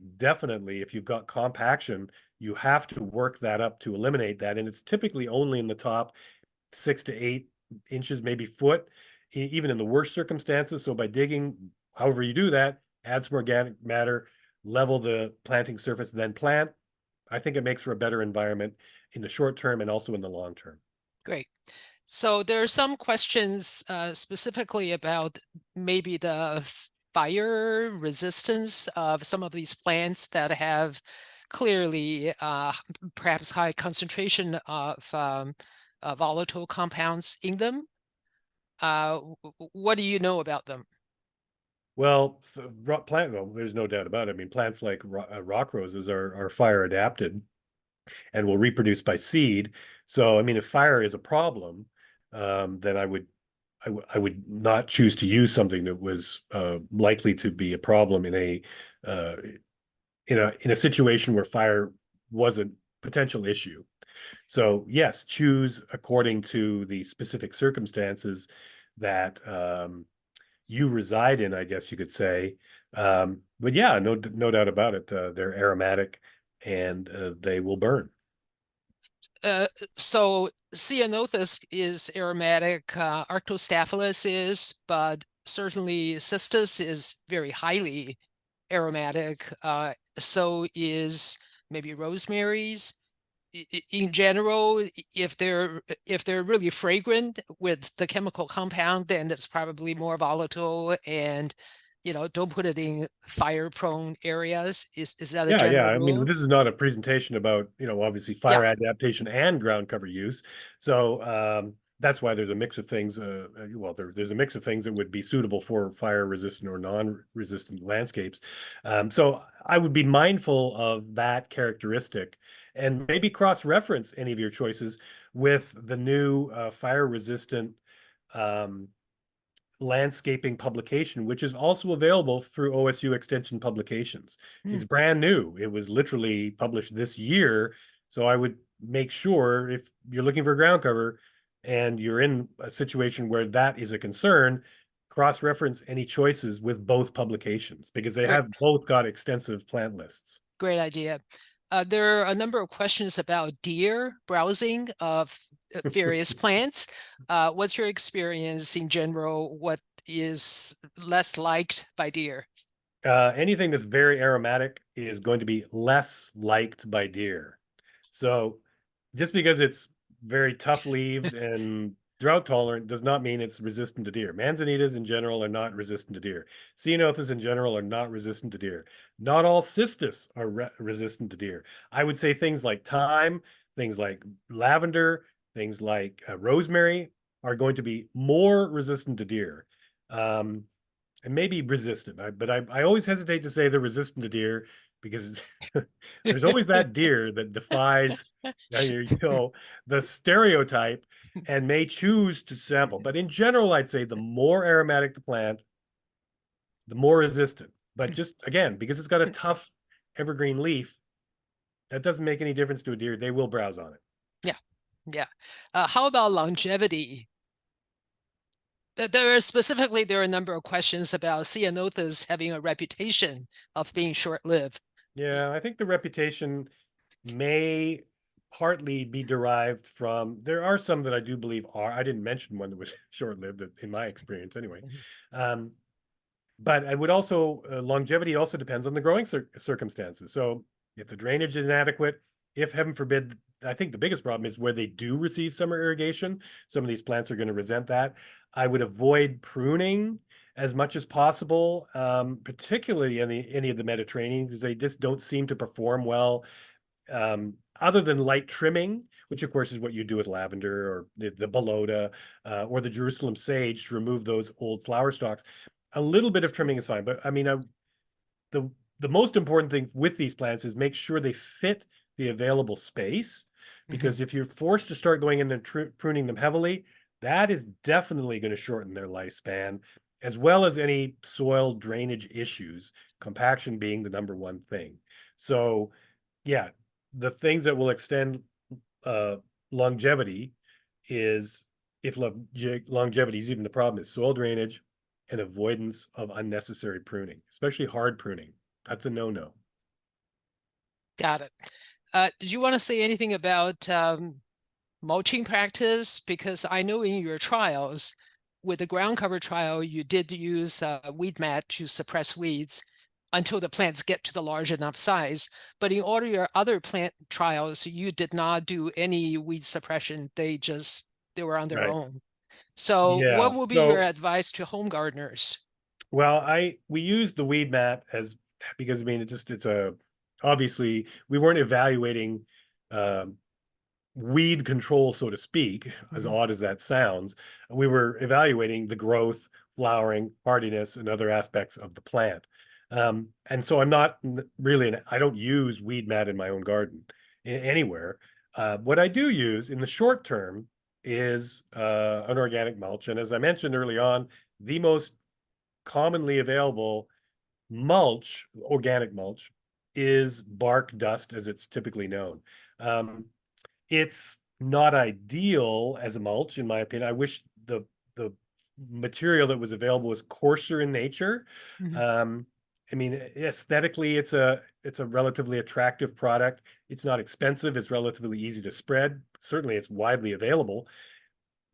if you've got compaction, you have to work that up to eliminate that. And it's typically only in the top 6 to 8 inches, maybe foot, even in the worst circumstances. So by digging, however you do that, add some organic matter, level the planting surface, then plant. I think it makes for a better environment in the short term and also in the long term. great. So there are some questions specifically about maybe the fire resistance of some of these plants that have clearly perhaps high concentration of volatile compounds in them. What do you know about them? Well, well, there's no doubt about it. I mean, plants like rock roses are fire adapted and will reproduce by seed. So, I mean, if fire is a problem, then I would not choose to use something that was likely to be a problem uh, in a situation where fire wasn't potential issue. So yes, choose according to the specific circumstances that you reside in, I guess you could say. But yeah, no doubt about it. They're aromatic and they will burn. Uh, so Ceanothus is aromatic, Arctostaphylos is, but certainly Cistus is very highly aromatic. So is maybe rosemary's. In general, if they're really fragrant with the chemical compound, then it's probably more volatile, and don't put it in fire-prone areas. Is that a Yeah, yeah. general I mean, rule? this is not a presentation about, obviously Yeah. fire adaptation and ground cover use. So that's why there's a mix of things. Well, there's a mix of things that would be suitable for fire resistant or non-resistant landscapes. So I would be mindful of that characteristic and maybe cross-reference any of your choices with the new fire resistant um, landscaping publication, which is also available through OSU Extension Publications. Hmm. It's brand new. It was literally published this year. So I would make sure if you're looking for ground cover and you're in a situation where that is a concern, cross-reference any choices with both publications because they Great. have both got extensive plant lists. Great idea. There are a number of questions about deer browsing of various plants. What's your experience in general? What is less liked by deer? Anything that's very aromatic is going to be less liked by deer. So just because it's very tough leaved and drought tolerant does not mean it's resistant to deer. Manzanitas in general are not resistant to deer. Ceanothus in general are not resistant to deer. Not all cistus are resistant to deer. I would say things like thyme, things like lavender, things like rosemary are going to be more resistant to deer. Um, and maybe resistant. But I always hesitate to say they're resistant to deer because there's always that deer that defies the stereotype and may choose to sample. But in general, I'd say the more aromatic the plant, the more resistant. But just again, because it's got a tough evergreen leaf, that doesn't make any difference to a deer. They will browse on it. Yeah, yeah. How about longevity? There are a number of questions about Ceanothus having a reputation of being short-lived. Yeah, I think the reputation may partly be derived from there are some that I do believe are. I didn't mention one that was short-lived in my experience anyway. Um, but I would also longevity also depends on the growing circumstances. So if the drainage is inadequate, if heaven forbid, I think the biggest problem is where they do receive summer irrigation. Some of these plants are going to resent that. I would avoid pruning as much as possible, particularly in any of the Mediterranean, because they just don't seem to perform well other than light trimming, which of course is what you do with lavender or the bolota or the Jerusalem sage to remove those old flower stalks. A little bit of trimming is fine, but I mean, the the most important thing with these plants is make sure they fit the available space, Mhm. because if you're forced to start going in and pruning them heavily, that is definitely going to shorten their lifespan, as well as any soil drainage issues, compaction being the number one thing. So yeah, the things that will extend uh, longevity is if longevity is even the problem is soil drainage and avoidance of unnecessary pruning, especially hard pruning. That's a no-no. Got it. Did you want to say anything about mulching practice? Because I know in your trials, with the ground cover trial, you did use weed mat to suppress weeds until the plants get to the large enough size. But in all your other plant trials, you did not do any weed suppression. They were on their Right. own. So Yeah. what will be your So, advice to home gardeners? well, we used the weed mat as because I mean it's a obviously we weren't evaluating um weed control, so to speak, as Mhm. odd as that sounds. We were evaluating the growth, flowering, hardiness, and other aspects of the plant. And so I'm not really, I don't use weed mat in my own garden anywhere. What I do use in the short term is an organic mulch. And as I mentioned early on, the most commonly available mulch, organic mulch, is bark dust, as it's typically known. Um, it's not ideal as a mulch, in my opinion. I wish the material that was available was coarser in nature. Mhm. Um, I mean, aesthetically, it's a relatively attractive product. It's not expensive. It's relatively easy to spread. Certainly, it's widely available,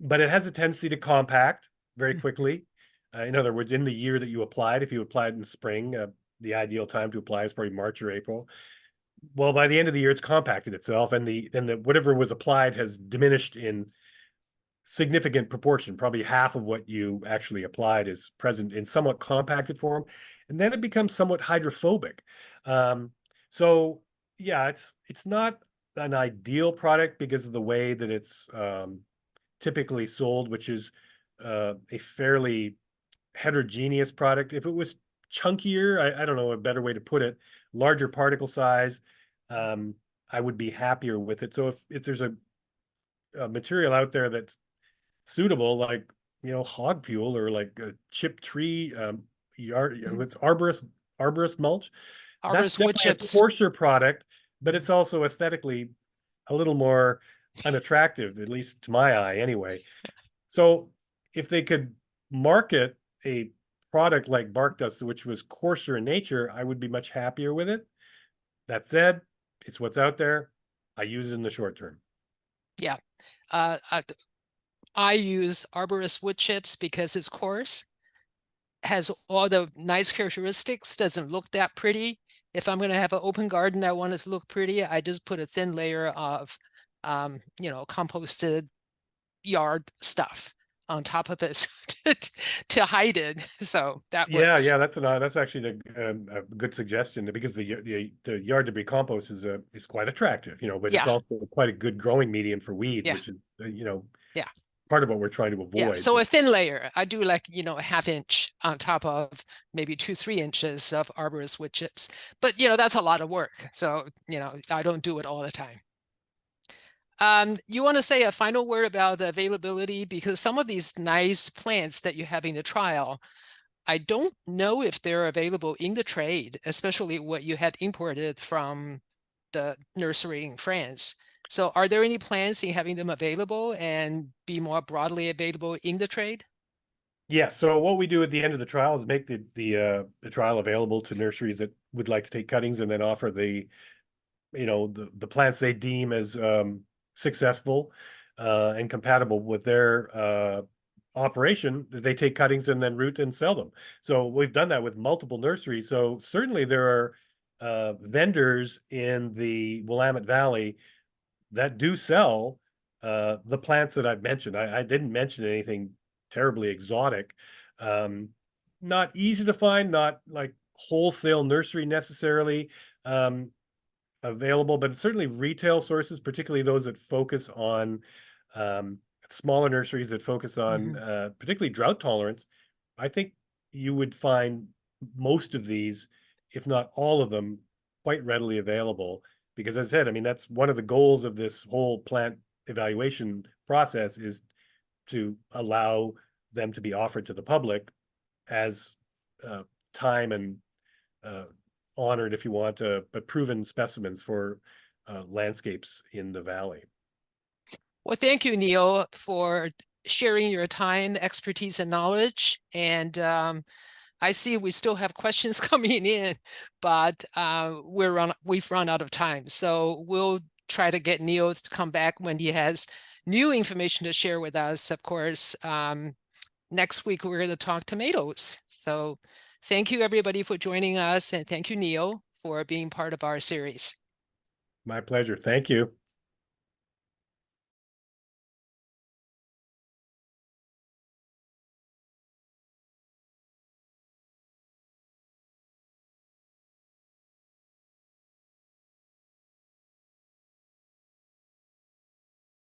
but it has a tendency to compact very Mhm. quickly. In other words, in the year that you applied, if you applied in spring, the ideal time to apply is probably March or April. Well, by the end of the year, it's compacted itself, and the whatever was applied has diminished in significant proportion. Probably half of what you actually applied is present in somewhat compacted form, and then it becomes somewhat hydrophobic. Um, so yeah, it's not an ideal product because of the way that it's typically sold, which is a fairly heterogeneous product. If it was chunkier, I don't know a better way to put it, larger particle size, um, I would be happier with it. So if there's a material out there that's suitable, like hog fuel or like a chip tree yard, Mhm. it's arborist mulch. That's Arborist wood definitely a chips. coarser product, but Mhm. it's also aesthetically a little more unattractive, at least to my eye, anyway. So if they could market a product like bark dust, which was coarser in nature, I would be much happier with it. That said, it's what's out there. I use it in the short term. Yeah. Uh, uh, I use arborist wood chips because it's coarse, has all the nice characteristics, doesn't look that pretty. If I'm going to have an open garden, I want it to look pretty, I just put a thin layer of, composted yard stuff on top of it to hide it. So that Yeah, works. yeah, that's actually a good suggestion because the yard debris compost is quite attractive, but it's Yeah. also quite a good growing medium for weeds, Yeah. which is Yeah. part of what we're trying to Yeah. avoid. So So a thin layer. I do like, a half inch on top of maybe 2, 3 inches of arborist wood chips. But, that's a lot of work. So, I don't do it all the time. You want to say a final word about the availability? Because some of these nice plants that you have in the trial, I don't know if they're available in the trade, especially what you had imported from the nursery in France. So are there any plans in having them available and be more broadly available in the trade? yeah, so what we do at the end of the trial is make the trial available to nurseries that would like to take cuttings and then offer the plants they deem as successful and compatible with their operation. They take cuttings and then root and sell them. So we've done that with multiple nurseries. So certainly there are vendors in the Willamette Valley that do sell the plants that I've mentioned. I didn't mention anything terribly exotic. Um, Not easy to find, not like wholesale nursery necessarily. Available, but certainly retail sources, particularly those that focus on um, smaller nurseries that focus on Mhm. particularly drought tolerance. I think you would find most of these, if not all of them, quite readily available. Because as I said, I mean, that's one of the goals of this whole plant evaluation process is to allow them to be offered to the public as uh, time and uh, honored, if you want, but proven specimens for landscapes in the valley. Well, thank you, Neil, for sharing your time, expertise, and knowledge. And I see we still have questions coming in, but we've run out of time. So we'll try to get Neil to come back when he has new information to share with us. Of course, next week we're going to talk tomatoes. So thank you everybody for joining us, and thank you, Neil, for being part of our series. My pleasure. Thank you.